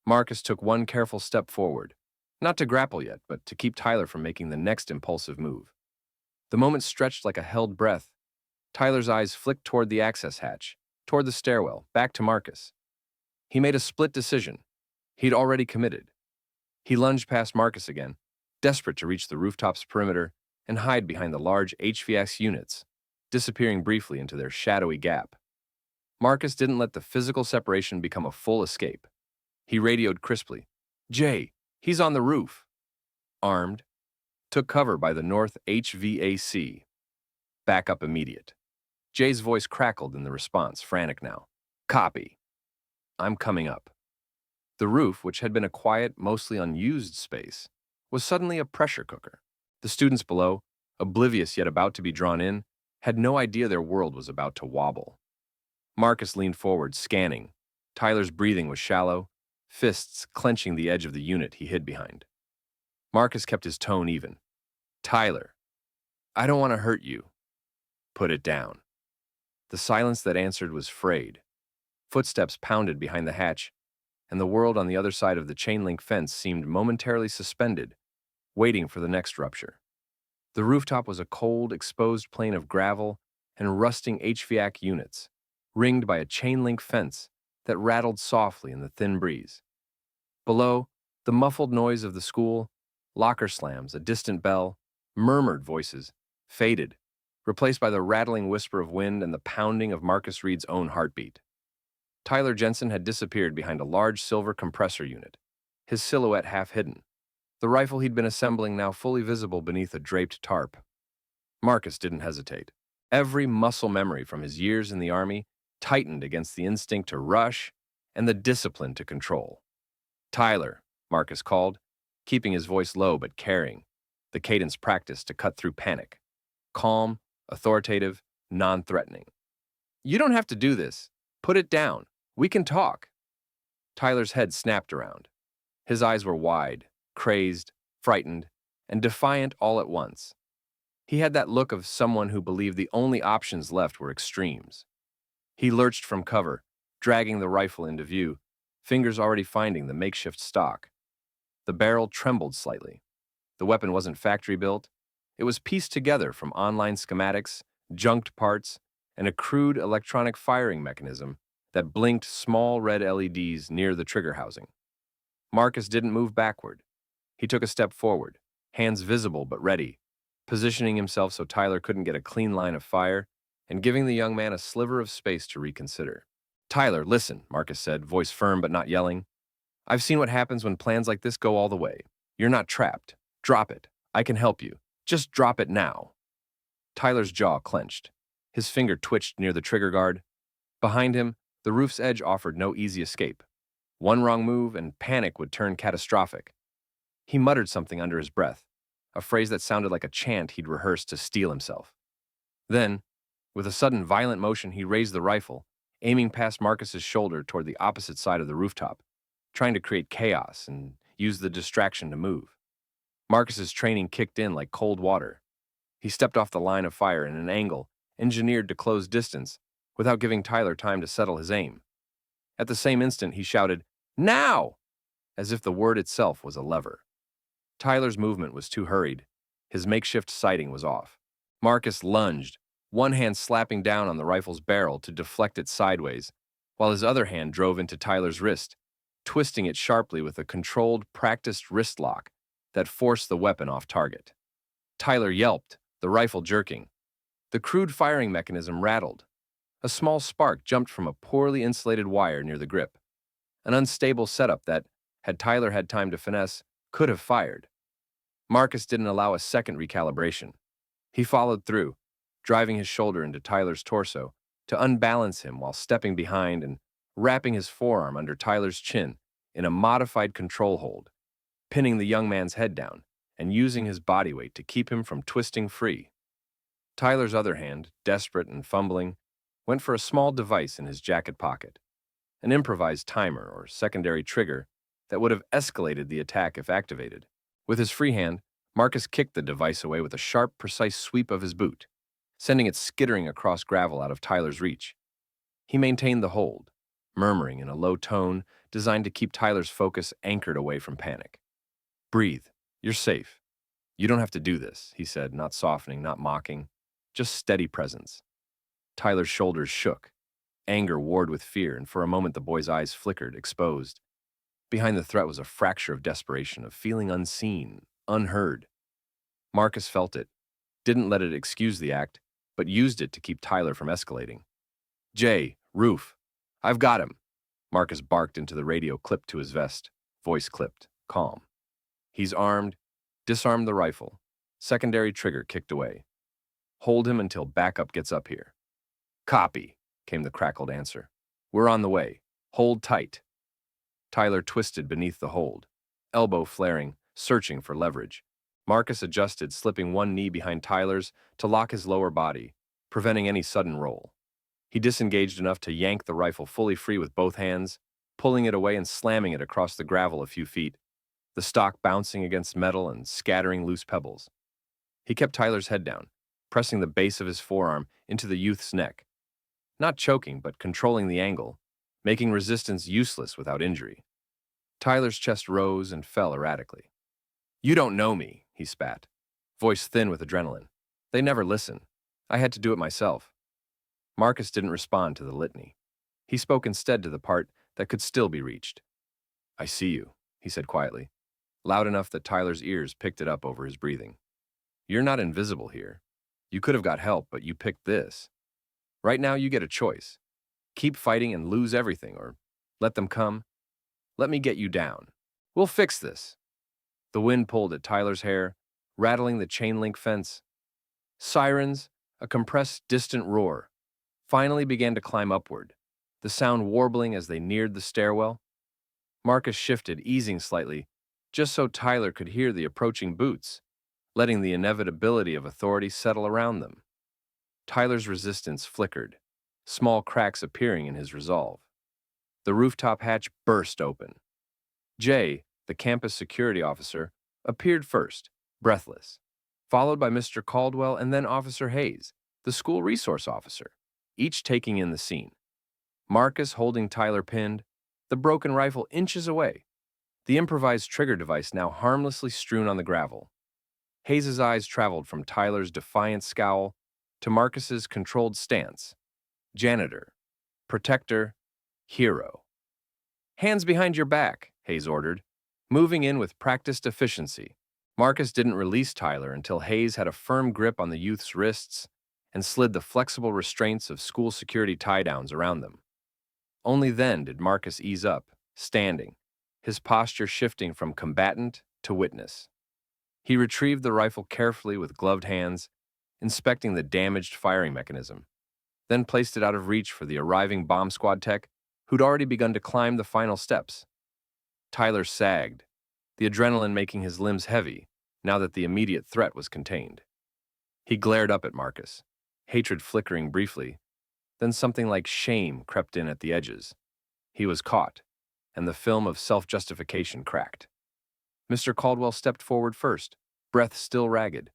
Marcus took one careful step forward, not to grapple yet, but to keep Tyler from making the next impulsive move. The moment stretched like a held breath. Tyler's eyes flicked toward the access hatch, toward the stairwell, back to Marcus. He made a split decision. He'd already committed. He lunged past Marcus again, desperate to reach the rooftop's perimeter and hide behind the large HVAC units, disappearing briefly into their shadowy gap. Marcus didn't let the physical separation become a full escape. He radioed crisply, "Jay, he's on the roof." Armed, took cover by the north HVAC. Backup immediate. Jay's voice crackled in the response, frantic now. "Copy. I'm coming up." The roof, which had been a quiet, mostly unused space, was suddenly a pressure cooker. The students below, oblivious yet about to be drawn in, had no idea their world was about to wobble. Marcus leaned forward, scanning. Tyler's breathing was shallow, fists clenching the edge of the unit he hid behind. Marcus kept his tone even. "Tyler, I don't want to hurt you. Put it down." The silence that answered was frayed. Footsteps pounded behind the hatch, and the world on the other side of the chain-link fence seemed momentarily suspended, waiting for the next rupture. The rooftop was a cold, exposed plain of gravel and rusting HVAC units, ringed by a chain-link fence that rattled softly in the thin breeze. Below, the muffled noise of the school, locker slams, a distant bell, murmured voices, faded, replaced by the rattling whisper of wind and the pounding of Marcus Reed's own heartbeat. Tyler Jensen had disappeared behind a large silver compressor unit, his silhouette half hidden, the rifle he'd been assembling now fully visible beneath a draped tarp. Marcus didn't hesitate. Every muscle memory from his years in the Army tightened against the instinct to rush and the discipline to control. "Tyler," Marcus called, keeping his voice low but carrying, the cadence practiced to cut through panic. Calm, authoritative, non-threatening. "You don't have to do this. Put it down. We can talk." Tyler's head snapped around. His eyes were wide, crazed, frightened, and defiant all at once. He had that look of someone who believed the only options left were extremes. He lurched from cover, dragging the rifle into view, fingers already finding the makeshift stock. The barrel trembled slightly. The weapon wasn't factory-built. It was pieced together from online schematics, junked parts, and a crude electronic firing mechanism that blinked small red LEDs near the trigger housing. Marcus didn't move backward. He took a step forward, hands visible but ready, positioning himself so Tyler couldn't get a clean line of fire and giving the young man a sliver of space to reconsider. "Tyler, listen," Marcus said, voice firm but not yelling. "I've seen what happens when plans like this go all the way. You're not trapped. Drop it. I can help you. Just drop it now." Tyler's jaw clenched. His finger twitched near the trigger guard. Behind him, the roof's edge offered no easy escape. One wrong move and panic would turn catastrophic. He muttered something under his breath, a phrase that sounded like a chant he'd rehearsed to steel himself. Then, with a sudden violent motion, he raised the rifle, aiming past Marcus's shoulder toward the opposite side of the rooftop, trying to create chaos and use the distraction to move. Marcus's training kicked in like cold water. He stepped off the line of fire in an angle engineered to close distance without giving Tyler time to settle his aim. At the same instant, he shouted, "Now!" as if the word itself was a lever. Tyler's movement was too hurried. His makeshift sighting was off. Marcus lunged, one hand slapping down on the rifle's barrel to deflect it sideways, while his other hand drove into Tyler's wrist, twisting it sharply with a controlled, practiced wrist lock that forced the weapon off target. Tyler yelped, the rifle jerking. The crude firing mechanism rattled. A small spark jumped from a poorly insulated wire near the grip. An unstable setup that, had Tyler had time to finesse, could have fired. Marcus didn't allow a second recalibration. He followed through, driving his shoulder into Tyler's torso to unbalance him while stepping behind and wrapping his forearm under Tyler's chin in a modified control hold, pinning the young man's head down and using his body weight to keep him from twisting free. Tyler's other hand, desperate and fumbling, went for a small device in his jacket pocket, an improvised timer or secondary trigger that would have escalated the attack if activated. With his free hand, Marcus kicked the device away with a sharp, precise sweep of his boot, sending it skittering across gravel out of Tyler's reach. He maintained the hold, murmuring in a low tone designed to keep Tyler's focus anchored away from panic. "Breathe. You're safe. You don't have to do this," he said, not softening, not mocking, just steady presence. Tyler's shoulders shook. Anger warred with fear, and for a moment the boy's eyes flickered, exposed. Behind the threat was a fracture of desperation, of feeling unseen, unheard. Marcus felt it, didn't let it excuse the act, but used it to keep Tyler from escalating. "Jay, roof. I've got him," Marcus barked into the radio clipped to his vest, voice clipped, calm. "He's armed." Disarmed the rifle. Secondary trigger kicked away. "Hold him until backup gets up here." "Copy," came the crackled answer. "We're on the way. Hold tight." Tyler twisted beneath the hold, elbow flaring, searching for leverage. Marcus adjusted, slipping one knee behind Tyler's to lock his lower body, preventing any sudden roll. He disengaged enough to yank the rifle fully free with both hands, pulling it away and slamming it across the gravel a few feet, the stock bouncing against metal and scattering loose pebbles. He kept Tyler's head down, pressing the base of his forearm into the youth's neck. Not choking, but controlling the angle, making resistance useless without injury. Tyler's chest rose and fell erratically. "You don't know me," he spat, voice thin with adrenaline. "They never listen. I had to do it myself." Marcus didn't respond to the litany. He spoke instead to the part that could still be reached. "I see you," he said quietly, loud enough that Tyler's ears picked it up over his breathing. "You're not invisible here. You could have got help, but you picked this. Right now you get a choice. Keep fighting and lose everything, or let them come. Let me get you down. We'll fix this." The wind pulled at Tyler's hair, rattling the chain-link fence. Sirens, a compressed, distant roar, finally began to climb upward, the sound warbling as they neared the stairwell. Marcus shifted, easing slightly, just so Tyler could hear the approaching boots, letting the inevitability of authority settle around them. Tyler's resistance flickered, small cracks appearing in his resolve. The rooftop hatch burst open. Jay, the campus security officer, appeared first, breathless, followed by Mr. Caldwell and then Officer Hayes, the school resource officer, each taking in the scene. Marcus holding Tyler pinned, the broken rifle inches away, the improvised trigger device now harmlessly strewn on the gravel. Hayes's eyes traveled from Tyler's defiant scowl to Marcus's controlled stance, Janitor, protector, hero. Hands behind your back, Hayes ordered, moving in with practiced efficiency. Marcus didn't release Tyler until Hayes had a firm grip on the youth's wrists and slid the flexible restraints of school security tie-downs around them. Only then did Marcus ease up, standing, his posture shifting from combatant to witness. He retrieved the rifle carefully with gloved hands, inspecting the damaged firing mechanism, then placed it out of reach for the arriving bomb squad tech who'd already begun to climb the final steps. Tyler sagged, the adrenaline making his limbs heavy now that the immediate threat was contained. He glared up at Marcus, hatred flickering briefly, then something like shame crept in at the edges. He was caught, and the film of self-justification cracked. Mr. Caldwell stepped forward first, breath still ragged.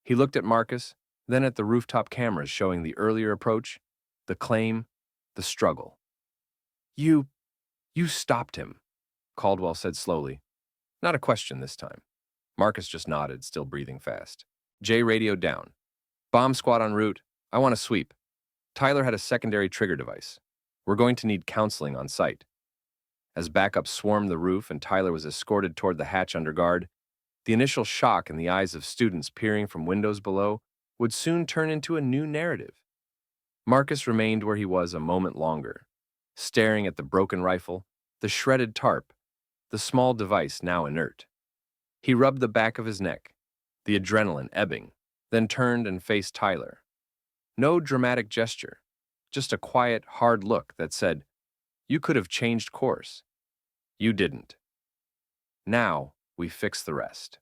He looked at Marcus, then at the rooftop cameras showing the earlier approach, the claim, the struggle. You stopped him, Caldwell said slowly. Not a question this time. Marcus just nodded, still breathing fast. Jay radioed down. Bomb squad en route. I want a sweep. Tyler had a secondary trigger device. We're going to need counseling on site. As backup swarmed the roof and Tyler was escorted toward the hatch under guard, the initial shock in the eyes of students peering from windows below would soon turn into a new narrative. Marcus remained where he was a moment longer, staring at the broken rifle, the shredded tarp, the small device now inert. He rubbed the back of his neck, the adrenaline ebbing, then turned and faced Tyler. No dramatic gesture, just a quiet, hard look that said, "You could have changed course. You didn't. Now we fix the rest."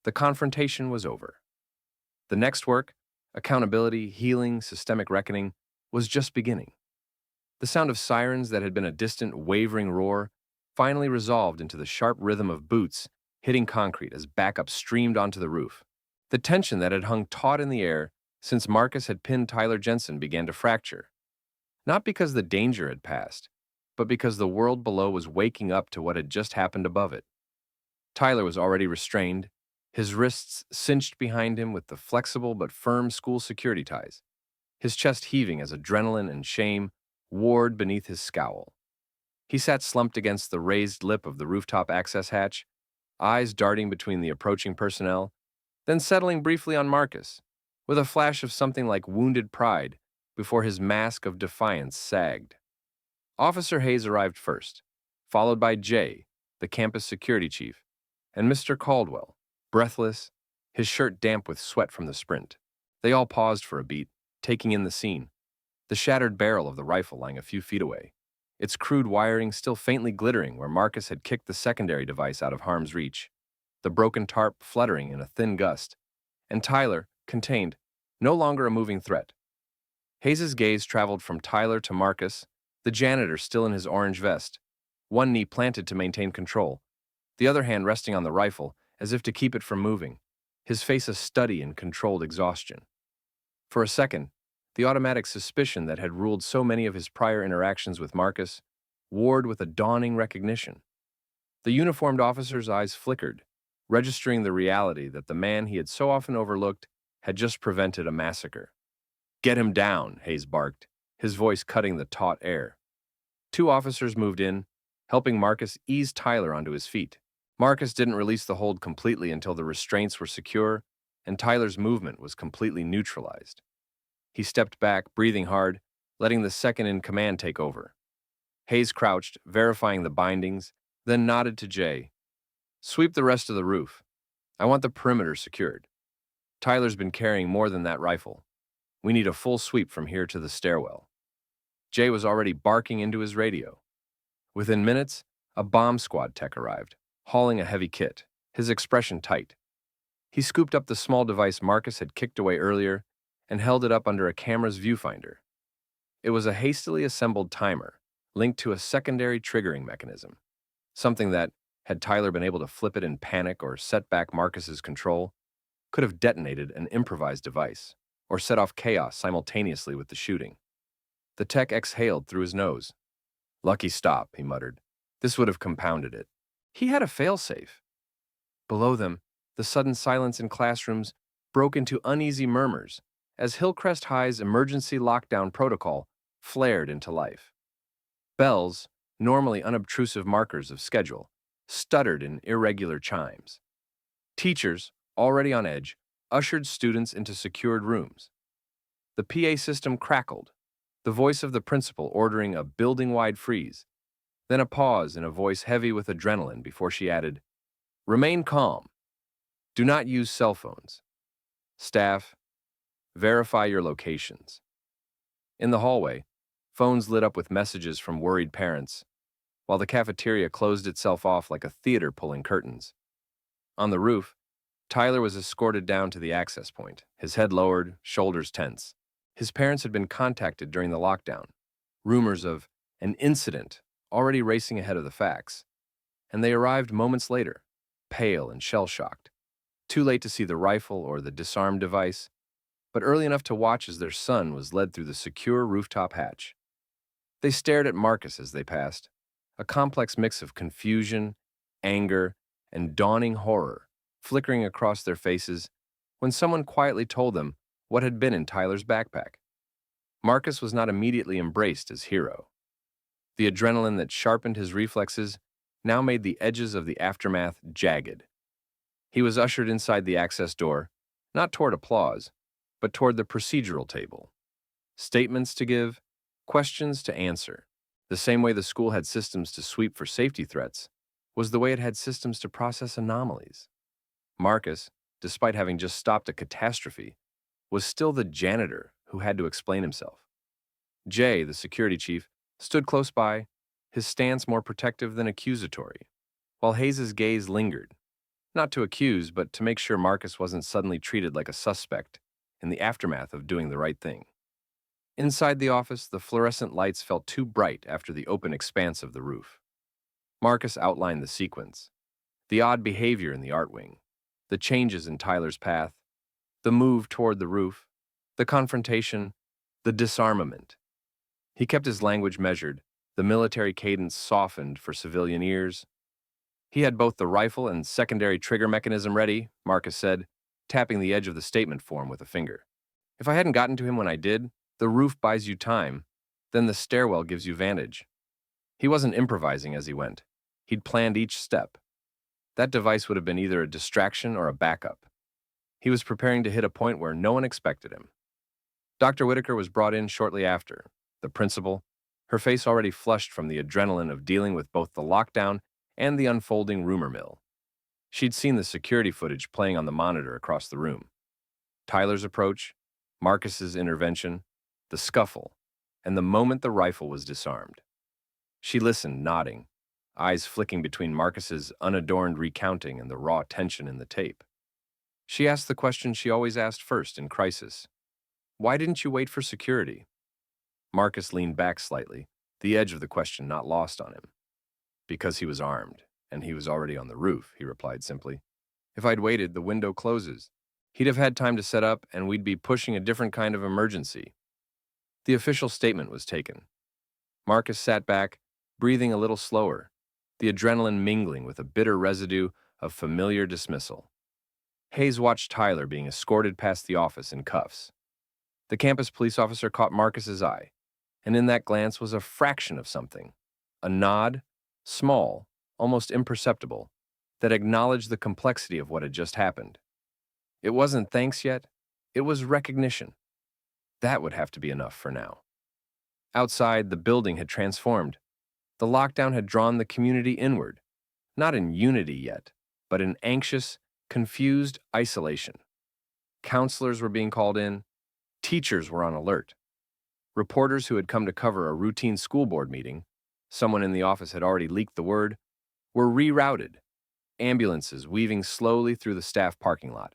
The confrontation was over. The next work, accountability, healing, systemic reckoning, was just beginning. The sound of sirens that had been a distant, wavering roar finally resolved into the sharp rhythm of boots hitting concrete as backup streamed onto the roof. The tension that had hung taut in the air since Marcus had pinned Tyler Jensen began to fracture. Not because the danger had passed, but because the world below was waking up to what had just happened above it. Tyler was already restrained, his wrists cinched behind him with the flexible but firm school security ties, his chest heaving as adrenaline and shame warred beneath his scowl. He sat slumped against the raised lip of the rooftop access hatch, eyes darting between the approaching personnel, then settling briefly on Marcus, with a flash of something like wounded pride before his mask of defiance sagged. Officer Hayes arrived first, followed by Jay, the campus security chief, and Mr. Caldwell, breathless, his shirt damp with sweat from the sprint. They all paused for a beat, taking in the scene, the shattered barrel of the rifle lying a few feet away, its crude wiring still faintly glittering where Marcus had kicked the secondary device out of harm's reach, the broken tarp fluttering in a thin gust, and Tyler, contained, no longer a moving threat. Hayes's gaze traveled from Tyler to Marcus, the janitor still in his orange vest, one knee planted to maintain control, the other hand resting on the rifle as if to keep it from moving, his face a study in controlled exhaustion. For a second, the automatic suspicion that had ruled so many of his prior interactions with Marcus warred with a dawning recognition. The uniformed officer's eyes flickered, registering the reality that the man he had so often overlooked had just prevented a massacre. "Get him down," Hayes barked, his voice cutting the taut air. Two officers moved in, helping Marcus ease Tyler onto his feet. Marcus didn't release the hold completely until the restraints were secure and Tyler's movement was completely neutralized. He stepped back, breathing hard, letting the second-in-command take over. Hayes crouched, verifying the bindings, then nodded to Jay. "Sweep the rest of the roof. I want the perimeter secured. Tyler's been carrying more than that rifle. We need a full sweep from here to the stairwell." Jay was already barking into his radio. Within minutes, a bomb squad tech arrived, hauling a heavy kit, his expression tight. He scooped up the small device Marcus had kicked away earlier and held it up under a camera's viewfinder. It was a hastily assembled timer, linked to a secondary triggering mechanism, something that, had Tyler been able to flip it in panic or set back Marcus's control, could have detonated an improvised device or set off chaos simultaneously with the shooting. The tech exhaled through his nose. "Lucky stop," he muttered. "This would have compounded it." He had a failsafe. Below them, the sudden silence in classrooms broke into uneasy murmurs as Hillcrest High's emergency lockdown protocol flared into life. Bells, normally unobtrusive markers of schedule, stuttered in irregular chimes. Teachers, already on edge, ushered students into secured rooms. The PA system crackled, the voice of the principal ordering a building-wide freeze, then a pause in a voice heavy with adrenaline before she added, "Remain calm. Do not use cell phones. Staff, verify your locations." In the hallway, phones lit up with messages from worried parents, while the cafeteria closed itself off like a theater pulling curtains. On the roof, Tyler was escorted down to the access point, his head lowered, shoulders tense. His parents had been contacted during the lockdown, rumors of an incident already racing ahead of the facts, and they arrived moments later, pale and shell-shocked, too late to see the rifle or the disarm device, but early enough to watch as their son was led through the secure rooftop hatch. They stared at Marcus as they passed, a complex mix of confusion, anger, and dawning horror flickering across their faces when someone quietly told them what had been in Tyler's backpack. Marcus was not immediately embraced as hero. The adrenaline that sharpened his reflexes now made the edges of the aftermath jagged. He was ushered inside the access door, not toward applause, but toward the procedural table. Statements to give, questions to answer. The same way the school had systems to sweep for safety threats was the way it had systems to process anomalies. Marcus, despite having just stopped a catastrophe, was still the janitor who had to explain himself. Jay, the security chief, stood close by, his stance more protective than accusatory, while Hayes's gaze lingered, not to accuse, but to make sure Marcus wasn't suddenly treated like a suspect in the aftermath of doing the right thing. Inside the office, the fluorescent lights felt too bright after the open expanse of the roof. Marcus outlined the sequence, the odd behavior in the art wing, the changes in Tyler's path, the move toward the roof, the confrontation, the disarmament. He kept his language measured, the military cadence softened for civilian ears. He had both the rifle and secondary trigger mechanism ready, Marcus said, tapping the edge of the statement form with a finger. If I hadn't gotten to him when I did, the roof buys you time, then the stairwell gives you vantage. He wasn't improvising as he went. He'd planned each step. That device would have been either a distraction or a backup. He was preparing to hit a point where no one expected him. Dr. Whitaker was brought in shortly after, the principal, her face already flushed from the adrenaline of dealing with both the lockdown and the unfolding rumor mill. She'd seen the security footage playing on the monitor across the room. Tyler's approach, Marcus's intervention, the scuffle, and the moment the rifle was disarmed. She listened, nodding, eyes flicking between Marcus's unadorned recounting and the raw tension in the tape. She asked the question she always asked first in crisis. Why didn't you wait for security? Marcus leaned back slightly, the edge of the question not lost on him. Because he was armed, and he was already on the roof, he replied simply. If I'd waited, the window closes. He'd have had time to set up, and we'd be pushing a different kind of emergency. The official statement was taken. Marcus sat back, breathing a little slower, the adrenaline mingling with a bitter residue of familiar dismissal. Hayes watched Tyler being escorted past the office in cuffs. The campus police officer caught Marcus's eye, and in that glance was a fraction of something, a nod, small, almost imperceptible, that acknowledged the complexity of what had just happened. It wasn't thanks yet, it was recognition. That would have to be enough for now. Outside, the building had transformed. The lockdown had drawn the community inward, not in unity yet, but in anxious, confused isolation. Counselors were being called in. Teachers were on alert. Reporters who had come to cover a routine school board meeting, someone in the office had already leaked the word, were rerouted, ambulances weaving slowly through the staff parking lot.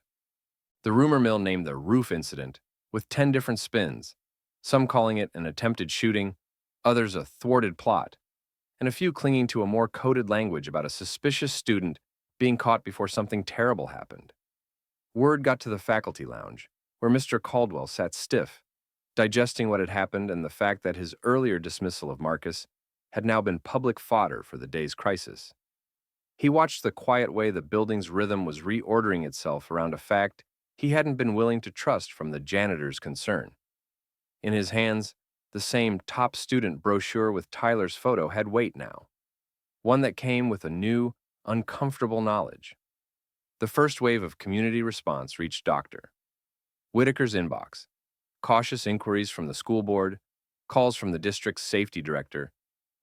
The rumor mill named the roof incident with 10 different spins, some calling it an attempted shooting, others a thwarted plot, and a few clinging to a more coded language about a suspicious student being caught before something terrible happened. Word got to the faculty lounge, where Mr. Caldwell sat stiff, digesting what had happened and the fact that his earlier dismissal of Marcus had now been public fodder for the day's crisis. He watched the quiet way the building's rhythm was reordering itself around a fact he hadn't been willing to trust from the janitor's concern. In his hands, the same top student brochure with Tyler's photo had weight now, one that came with a new, uncomfortable knowledge. The first wave of community response reached Dr. Whitaker's inbox: cautious inquiries from the school board, calls from the district's safety director,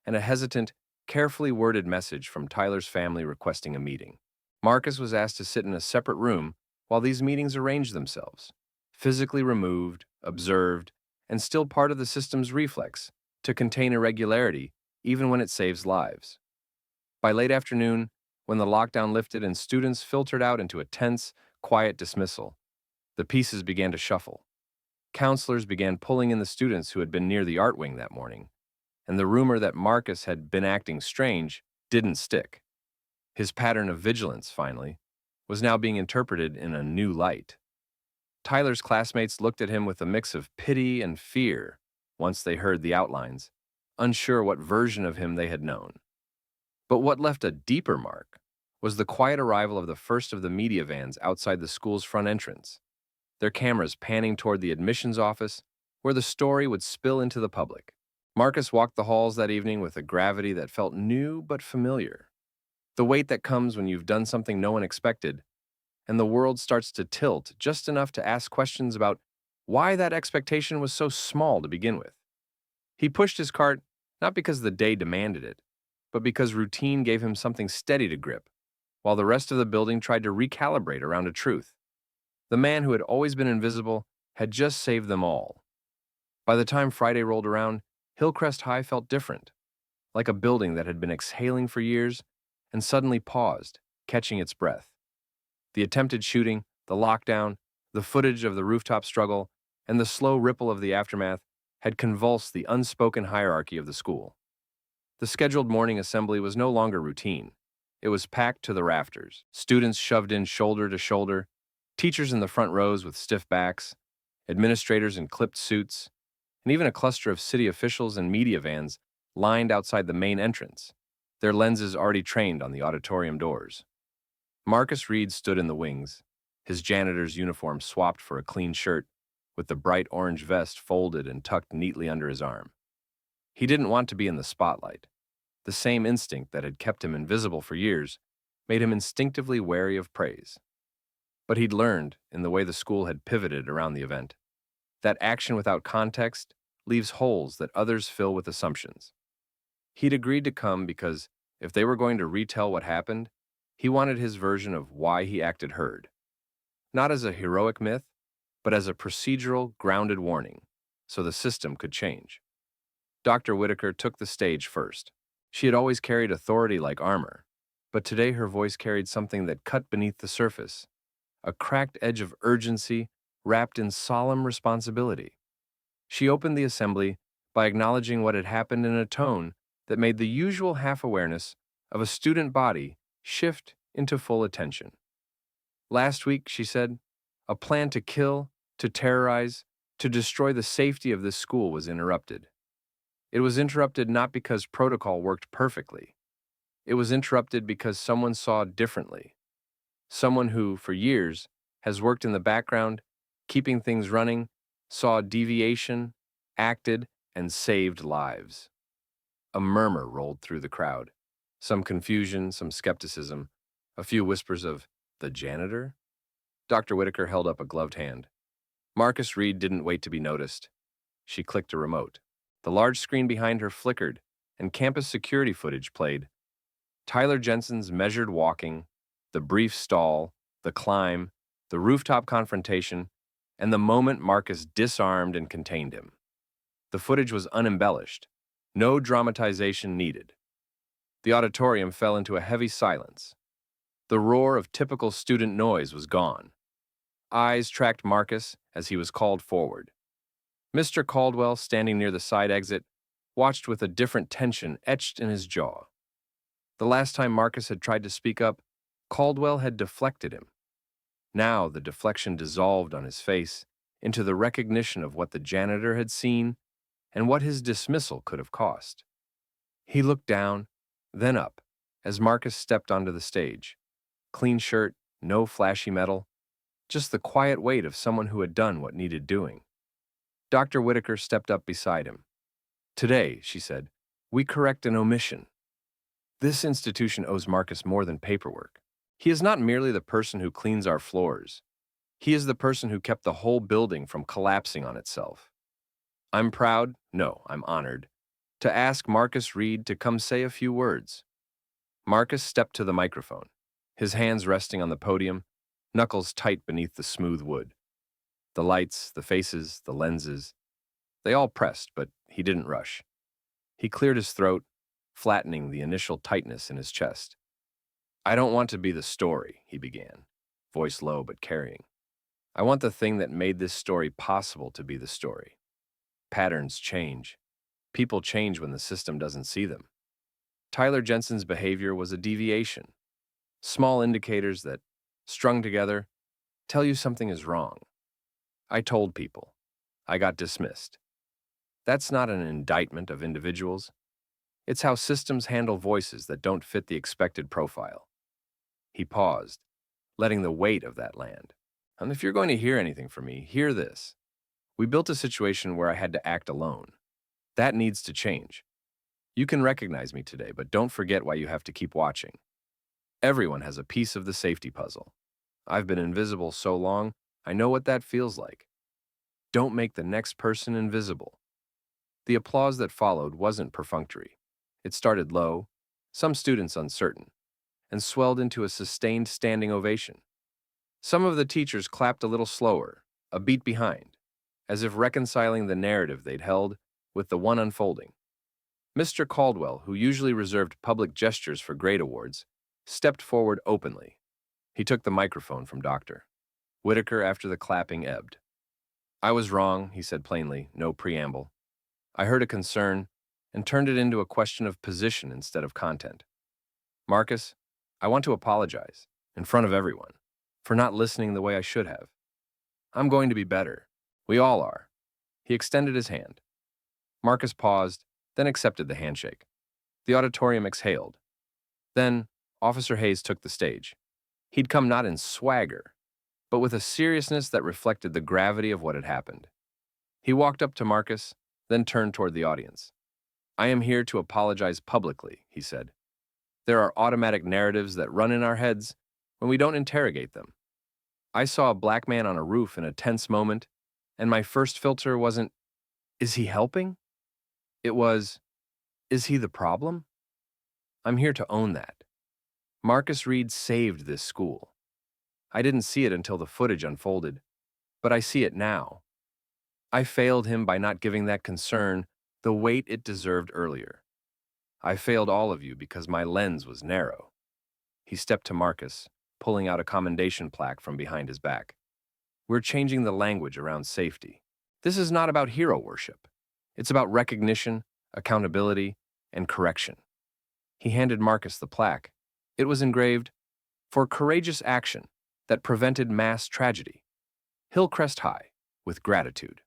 and a hesitant, carefully worded message from Tyler's family requesting a meeting. Marcus was asked to sit in a separate room while these meetings arranged themselves, physically removed, observed, and still part of the system's reflex to contain irregularity even when it saves lives. By late afternoon, when the lockdown lifted and students filtered out into a tense, quiet dismissal, the pieces began to shuffle. Counselors began pulling in the students who had been near the art wing that morning, and the rumor that Marcus had been acting strange didn't stick. His pattern of vigilance, finally, was now being interpreted in a new light. Tyler's classmates looked at him with a mix of pity and fear once they heard the outlines, unsure what version of him they had known. But what left a deeper mark was the quiet arrival of the first of the media vans outside the school's front entrance, their cameras panning toward the admissions office where the story would spill into the public. Marcus walked the halls that evening with a gravity that felt new but familiar, the weight that comes when you've done something no one expected, and the world starts to tilt just enough to ask questions about why that expectation was so small to begin with. He pushed his cart not because the day demanded it, but because routine gave him something steady to grip, while the rest of the building tried to recalibrate around a truth. The man who had always been invisible had just saved them all. By the time Friday rolled around, Hillcrest High felt different, like a building that had been exhaling for years and suddenly paused, catching its breath. The attempted shooting, the lockdown, the footage of the rooftop struggle, and the slow ripple of the aftermath had convulsed the unspoken hierarchy of the school. The scheduled morning assembly was no longer routine. It was packed to the rafters, students shoved in shoulder to shoulder, teachers in the front rows with stiff backs, administrators in clipped suits, and even a cluster of city officials and media vans lined outside the main entrance, their lenses already trained on the auditorium doors. Marcus Reed stood in the wings, his janitor's uniform swapped for a clean shirt, with the bright orange vest folded and tucked neatly under his arm. He didn't want to be in the spotlight. The same instinct that had kept him invisible for years made him instinctively wary of praise. But he'd learned, in the way the school had pivoted around the event, that action without context leaves holes that others fill with assumptions. He'd agreed to come because, if they were going to retell what happened, he wanted his version of why he acted heard. Not as a heroic myth, but as a procedural, grounded warning, so the system could change. Dr. Whitaker took the stage first. She had always carried authority like armor, but today her voice carried something that cut beneath the surface, a cracked edge of urgency wrapped in solemn responsibility. She opened the assembly by acknowledging what had happened in a tone that made the usual half-awareness of a student body shift into full attention. Last week, she said, a plan to kill, to terrorize, to destroy the safety of this school was interrupted. It was interrupted not because protocol worked perfectly. It was interrupted because someone saw differently. Someone who, for years, has worked in the background, keeping things running, saw deviation, acted, and saved lives. A murmur rolled through the crowd. Some confusion, some skepticism, a few whispers of, "The janitor?" Dr. Whitaker held up a gloved hand. Marcus Reed didn't wait to be noticed. She clicked a remote. The large screen behind her flickered, and campus security footage played. Tyler Jensen's measured walking, the brief stall, the climb, the rooftop confrontation, and the moment Marcus disarmed and contained him. The footage was unembellished. No dramatization needed. The auditorium fell into a heavy silence. The roar of typical student noise was gone. Eyes tracked Marcus as he was called forward. Mr. Caldwell, standing near the side exit, watched with a different tension etched in his jaw. The last time Marcus had tried to speak up, Caldwell had deflected him. Now the deflection dissolved on his face into the recognition of what the janitor had seen and what his dismissal could have cost. He looked down, then up, as Marcus stepped onto the stage. Clean shirt, no flashy medal, just the quiet weight of someone who had done what needed doing. Dr. Whitaker stepped up beside him. "Today," she said, "we correct an omission. This institution owes Marcus more than paperwork. He is not merely the person who cleans our floors. He is the person who kept the whole building from collapsing on itself. I'm proud, no, I'm honored, to ask Marcus Reed to come say a few words." Marcus stepped to the microphone, his hands resting on the podium, knuckles tight beneath the smooth wood. The lights, the faces, the lenses, they all pressed, but he didn't rush. He cleared his throat, flattening the initial tightness in his chest. "I don't want to be the story," he began, voice low but carrying. "I want the thing that made this story possible to be the story. Patterns change. People change when the system doesn't see them. Tyler Jensen's behavior was a deviation. Small indicators that, strung together, tell you something is wrong. I told people. I got dismissed. That's not an indictment of individuals. It's how systems handle voices that don't fit the expected profile." He paused, letting the weight of that land. "And if you're going to hear anything from me, hear this. We built a situation where I had to act alone. That needs to change. You can recognize me today, but don't forget why you have to keep watching. Everyone has a piece of the safety puzzle. I've been invisible so long, I know what that feels like. Don't make the next person invisible." The applause that followed wasn't perfunctory. It started low, some students uncertain, and swelled into a sustained standing ovation. Some of the teachers clapped a little slower, a beat behind, as if reconciling the narrative they'd held with the one unfolding. Mr. Caldwell, who usually reserved public gestures for grade awards, stepped forward openly. He took the microphone from Dr. Whitaker after the clapping ebbed. "I was wrong," he said plainly, no preamble. "I heard a concern and turned it into a question of position instead of content. Marcus, I want to apologize, in front of everyone, for not listening the way I should have. I'm going to be better. We all are." He extended his hand. Marcus paused, then accepted the handshake. The auditorium exhaled. Then, Officer Hayes took the stage. He'd come not in swagger, but with a seriousness that reflected the gravity of what had happened. He walked up to Marcus, then turned toward the audience. "I am here to apologize publicly," he said. "There are automatic narratives that run in our heads when we don't interrogate them. I saw a black man on a roof in a tense moment, and my first filter wasn't, 'Is he helping?' It was, 'Is he the problem?' I'm here to own that. Marcus Reed saved this school. I didn't see it until the footage unfolded, but I see it now. I failed him by not giving that concern the weight it deserved earlier. I failed all of you because my lens was narrow." He stepped to Marcus, pulling out a commendation plaque from behind his back. "We're changing the language around safety. This is not about hero worship. It's about recognition, accountability, and correction." He handed Marcus the plaque. It was engraved, "For courageous action that prevented mass tragedy. Hillcrest High, with gratitude."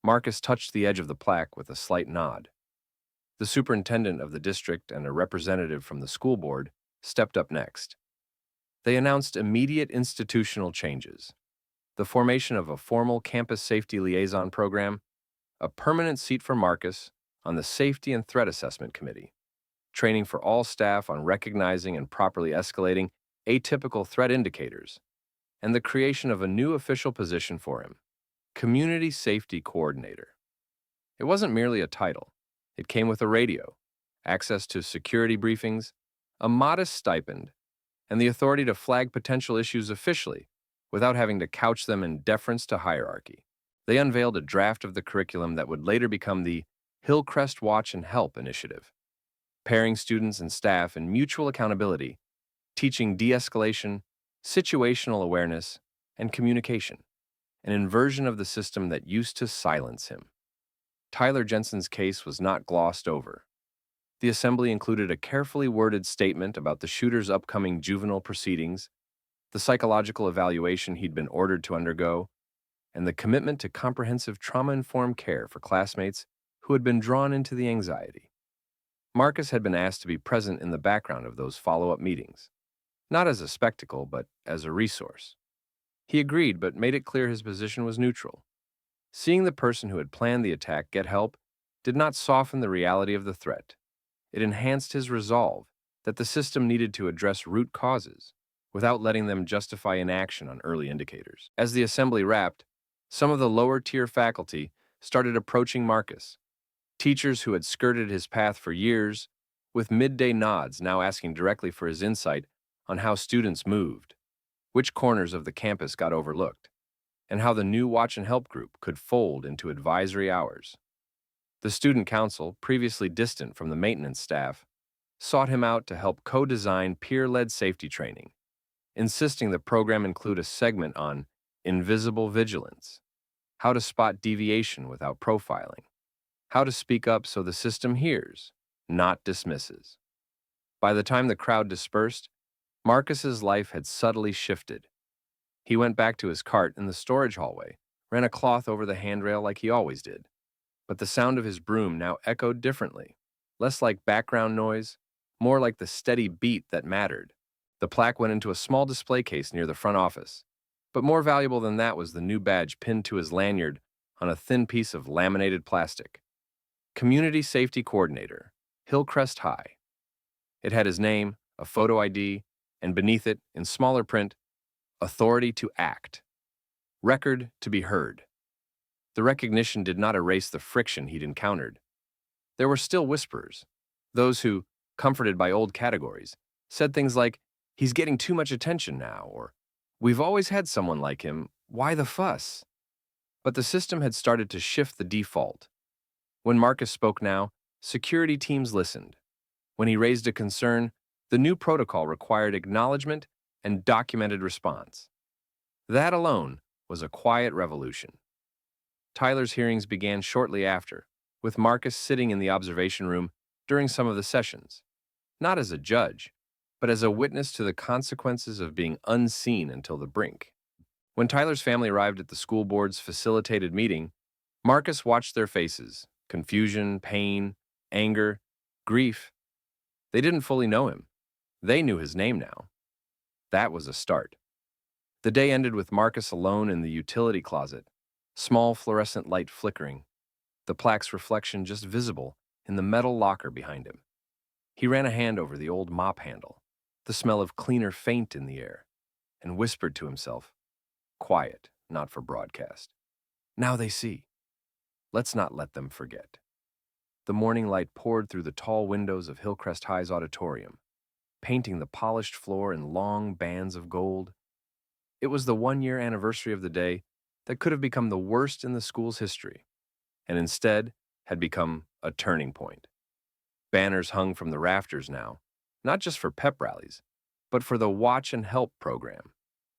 Marcus touched the edge of the plaque with a slight nod. The superintendent of the district and a representative from the school board stepped up next. They announced immediate institutional changes: the formation of a formal campus safety liaison program, a permanent seat for Marcus on the Safety and Threat Assessment Committee, training for all staff on recognizing and properly escalating atypical threat indicators, and the creation of a new official position for him, Community Safety Coordinator. It wasn't merely a title. It came with a radio, access to security briefings, a modest stipend, and the authority to flag potential issues officially without having to couch them in deference to hierarchy. They unveiled a draft of the curriculum that would later become the Hillcrest Watch and Help initiative, pairing students and staff in mutual accountability, teaching de-escalation, situational awareness, and communication, an inversion of the system that used to silence him. Tyler Jensen's case was not glossed over. The assembly included a carefully worded statement about the shooter's upcoming juvenile proceedings, the psychological evaluation he'd been ordered to undergo, and the commitment to comprehensive trauma-informed care for classmates who had been drawn into the anxiety. Marcus had been asked to be present in the background of those follow-up meetings, not as a spectacle, but as a resource. He agreed, but made it clear his position was neutral. Seeing the person who had planned the attack get help did not soften the reality of the threat. It enhanced his resolve that the system needed to address root causes without letting them justify inaction on early indicators. As the assembly wrapped, some of the lower tier faculty started approaching Marcus, teachers who had skirted his path for years, with midday nods now asking directly for his insight on how students moved, which corners of the campus got overlooked, and how the new Watch and Help group could fold into advisory hours. The student council, previously distant from the maintenance staff, sought him out to help co-design peer-led safety training, insisting the program include a segment on invisible vigilance, how to spot deviation without profiling, how to speak up so the system hears, not dismisses. By the time the crowd dispersed, Marcus's life had subtly shifted. He went back to his cart in the storage hallway, ran a cloth over the handrail like he always did. But the sound of his broom now echoed differently, less like background noise, more like the steady beat that mattered. The plaque went into a small display case near the front office. But more valuable than that was the new badge pinned to his lanyard on a thin piece of laminated plastic. Community Safety Coordinator, Hillcrest High. It had his name, a photo ID, and beneath it, in smaller print, authority to act, record to be heard. The recognition did not erase the friction he'd encountered. There were still whisperers, those who, comforted by old categories, said things like, "He's getting too much attention now," or "We've always had someone like him, why the fuss?" But the system had started to shift the default. When Marcus spoke now, security teams listened. When he raised a concern, the new protocol required acknowledgement and documented response. That alone was a quiet revolution. Tyler's hearings began shortly after, with Marcus sitting in the observation room during some of the sessions, not as a judge, but as a witness to the consequences of being unseen until the brink. When Tyler's family arrived at the school board's facilitated meeting, Marcus watched their faces: confusion, pain, anger, grief. They didn't fully know him. They knew his name now. That was a start. The day ended with Marcus alone in the utility closet, small fluorescent light flickering, the plaque's reflection just visible in the metal locker behind him. He ran a hand over the old mop handle, the smell of cleaner faint in the air, and whispered to himself, quiet, not for broadcast. Now they see. Let's not let them forget. The morning light poured through the tall windows of Hillcrest High's auditorium, painting the polished floor in long bands of gold. It was the one-year anniversary of the day that could have become the worst in the school's history, and instead had become a turning point. Banners hung from the rafters now, not just for pep rallies, but for the Watch and Help program,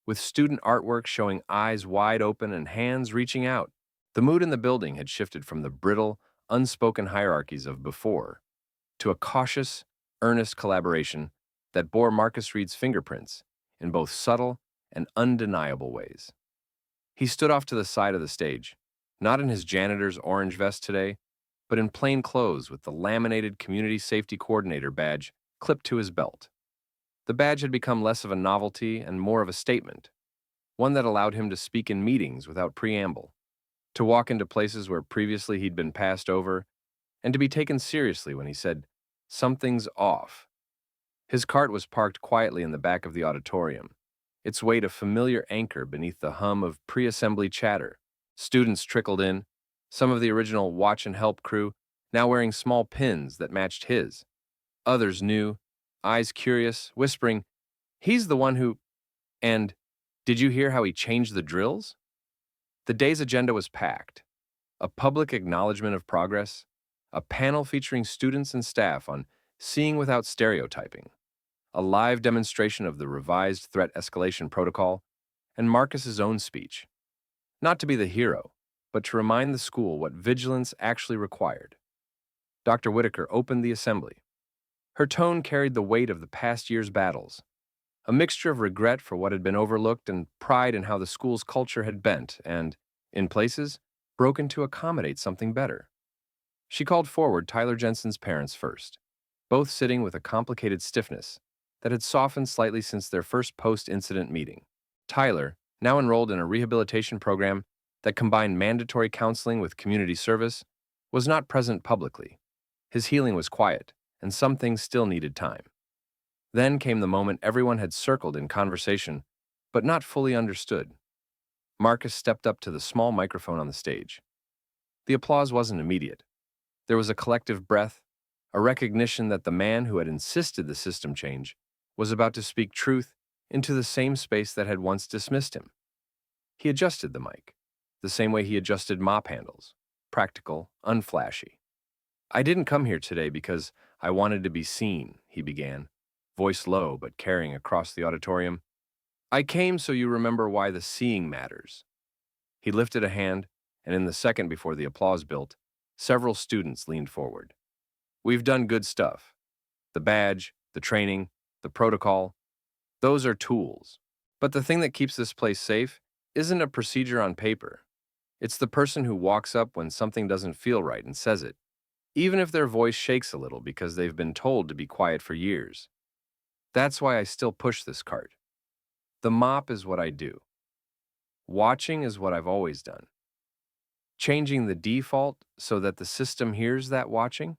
with student artwork showing eyes wide open and hands reaching out. The mood in the building had shifted from the brittle, unspoken hierarchies of before to a cautious, earnest collaboration that bore Marcus Reed's fingerprints in both subtle and undeniable ways. He stood off to the side of the stage, not in his janitor's orange vest today, but in plain clothes with the laminated Community Safety Coordinator badge clipped to his belt. The badge had become less of a novelty and more of a statement, one that allowed him to speak in meetings without preamble, to walk into places where previously he'd been passed over, and to be taken seriously when he said, "Something's off." His cart was parked quietly in the back of the auditorium, its weight a familiar anchor beneath the hum of pre-assembly chatter. Students trickled in, some of the original Watch and Help crew now wearing small pins that matched his. Others new, eyes curious, whispering, "He's the one who..." and "Did you hear how he changed the drills?" The day's agenda was packed. A public acknowledgement of progress, a panel featuring students and staff on seeing without stereotyping, a live demonstration of the revised threat escalation protocol, and Marcus's own speech. Not to be the hero, but to remind the school what vigilance actually required. Dr. Whitaker opened the assembly. Her tone carried the weight of the past year's battles, a mixture of regret for what had been overlooked and pride in how the school's culture had bent and, in places, broken to accommodate something better. She called forward Tyler Jensen's parents first, both sitting with a complicated stiffness that had softened slightly since their first post-incident meeting. Tyler, now enrolled in a rehabilitation program that combined mandatory counseling with community service, was not present publicly. His healing was quiet, and some things still needed time. Then came the moment everyone had circled in conversation, but not fully understood. Marcus stepped up to the small microphone on the stage. The applause wasn't immediate. There was a collective breath, a recognition that the man who had insisted the system change was about to speak truth into the same space that had once dismissed him. He adjusted the mic, the same way he adjusted mop handles, practical, unflashy. "I didn't come here today because I wanted to be seen," he began, voice low but carrying across the auditorium. "I came so you remember why the seeing matters." He lifted a hand, and in the second before the applause built, several students leaned forward. "We've done good stuff. The badge, the training, the protocol, those are tools. But the thing that keeps this place safe isn't a procedure on paper. It's the person who walks up when something doesn't feel right and says it, even if their voice shakes a little because they've been told to be quiet for years. That's why I still push this cart. The mop is what I do. Watching is what I've always done. Changing the default so that the system hears that watching?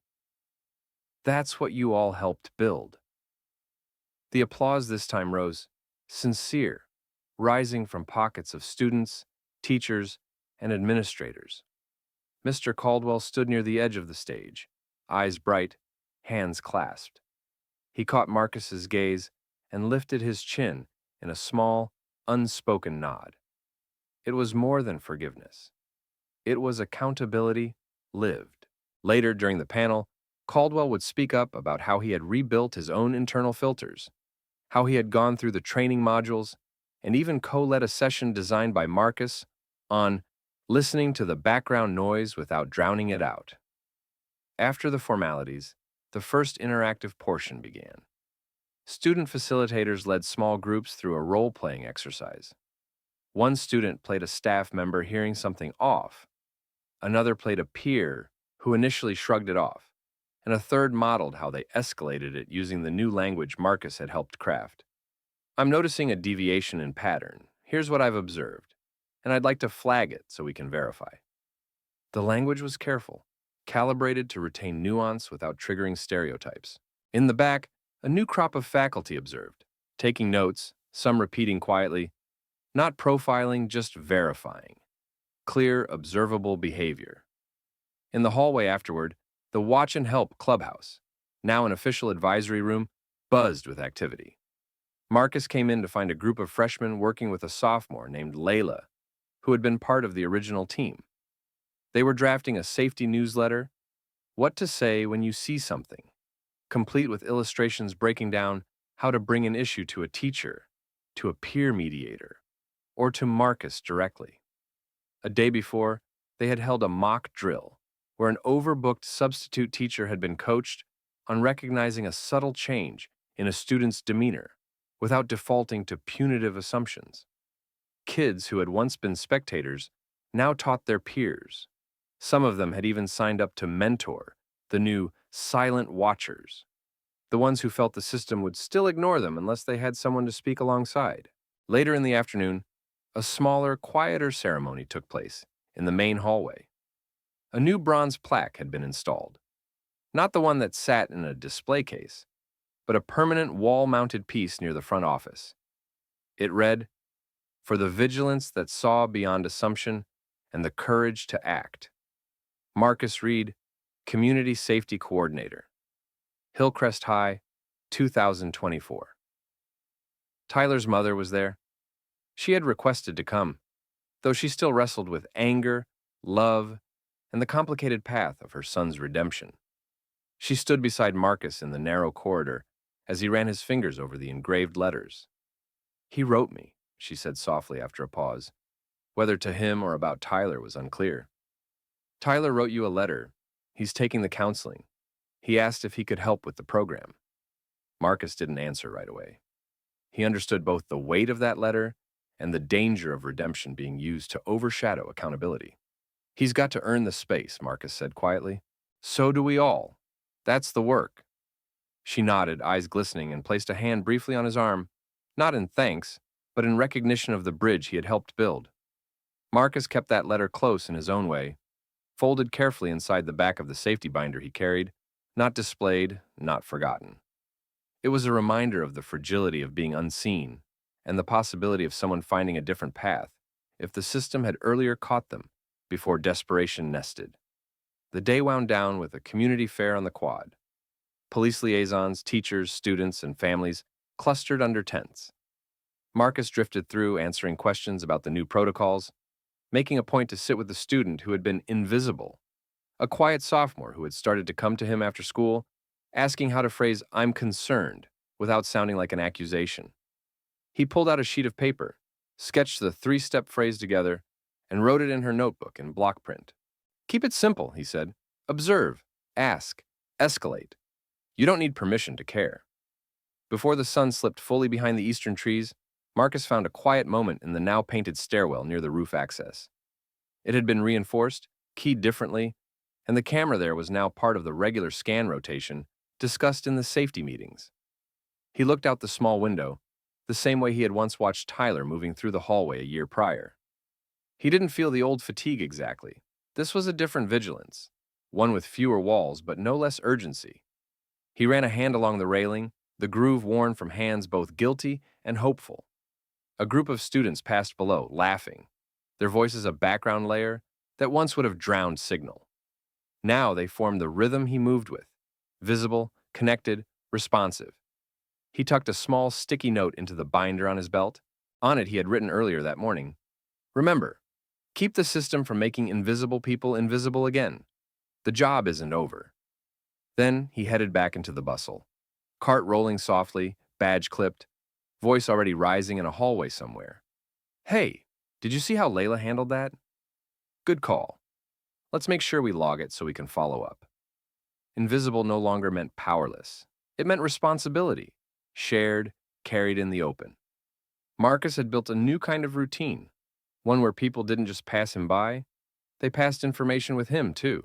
That's what you all helped build." The applause this time rose, sincere, rising from pockets of students, teachers, and administrators. Mr. Caldwell stood near the edge of the stage, eyes bright, hands clasped. He caught Marcus's gaze and lifted his chin in a small, unspoken nod. It was more than forgiveness. It was accountability lived. Later, during the panel, Caldwell would speak up about how he had rebuilt his own internal filters, how he had gone through the training modules, and even co-led a session designed by Marcus on listening to the background noise without drowning it out. After the formalities, the first interactive portion began. Student facilitators led small groups through a role-playing exercise. One student played a staff member hearing something off, another played a peer who initially shrugged it off, and a third modeled how they escalated it using the new language Marcus had helped craft. "I'm noticing a deviation in pattern. Here's what I've observed, and I'd like to flag it so we can verify." The language was careful, calibrated to retain nuance without triggering stereotypes. In the back, a new crop of faculty observed, taking notes, some repeating quietly, not profiling, just verifying. Clear, observable behavior. In the hallway afterward, the Watch and Help Clubhouse, now an official advisory room, buzzed with activity. Marcus came in to find a group of freshmen working with a sophomore named Layla, who had been part of the original team. They were drafting a safety newsletter, what to say when you see something, complete with illustrations breaking down how to bring an issue to a teacher, to a peer mediator, or to Marcus directly. A day before, they had held a mock drill where an overbooked substitute teacher had been coached on recognizing a subtle change in a student's demeanor without defaulting to punitive assumptions. Kids who had once been spectators now taught their peers. Some of them had even signed up to mentor the new silent watchers, the ones who felt the system would still ignore them unless they had someone to speak alongside. Later in the afternoon, a smaller, quieter ceremony took place in the main hallway. A new bronze plaque had been installed. Not the one that sat in a display case, but a permanent wall-mounted piece near the front office. It read, "For the vigilance that saw beyond assumption and the courage to act. Marcus Reed, Community Safety Coordinator. Hillcrest High, 2024. Tyler's mother was there. She had requested to come, though she still wrestled with anger, love, and the complicated path of her son's redemption. She stood beside Marcus in the narrow corridor as he ran his fingers over the engraved letters. "He wrote me," she said softly after a pause. Whether to him or about Tyler was unclear. "Tyler wrote you a letter. He's taking the counseling. He asked if he could help with the program." Marcus didn't answer right away. He understood both the weight of that letter and the danger of redemption being used to overshadow accountability. "He's got to earn the space," Marcus said quietly. "So do we all. That's the work." She nodded, eyes glistening, and placed a hand briefly on his arm, not in thanks, but in recognition of the bridge he had helped build. Marcus kept that letter close in his own way, folded carefully inside the back of the safety binder he carried, not displayed, not forgotten. It was a reminder of the fragility of being unseen and the possibility of someone finding a different path if the system had earlier caught them before desperation nested. The day wound down with a community fair on the quad. Police liaisons, teachers, students, and families clustered under tents. Marcus drifted through, answering questions about the new protocols, making a point to sit with the student who had been invisible, a quiet sophomore who had started to come to him after school, asking how to phrase "I'm concerned" without sounding like an accusation. He pulled out a sheet of paper, sketched the three-step phrase together, and wrote it in her notebook in block print. "Keep it simple," he said. "Observe, ask, escalate. You don't need permission to care." Before the sun slipped fully behind the eastern trees, Marcus found a quiet moment in the now painted stairwell near the roof access. It had been reinforced, keyed differently, and the camera there was now part of the regular scan rotation discussed in the safety meetings. He looked out the small window, the same way he had once watched Tyler moving through the hallway a year prior. He didn't feel the old fatigue exactly. This was a different vigilance, one with fewer walls but no less urgency. He ran a hand along the railing, the groove worn from hands both guilty and hopeful. A group of students passed below, laughing, their voices a background layer that once would have drowned signal. Now they formed the rhythm he moved with, visible, connected, responsive. He tucked a small sticky note into the binder on his belt. On it he had written earlier that morning, "Remember, keep the system from making invisible people invisible again. The job isn't over." Then he headed back into the bustle. Cart rolling softly, badge clipped, voice already rising in a hallway somewhere. "Hey, did you see how Layla handled that? Good call. Let's make sure we log it so we can follow up." Invisible no longer meant powerless. It meant responsibility, shared, carried in the open. Marcus had built a new kind of routine, one where people didn't just pass him by, they passed information with him too.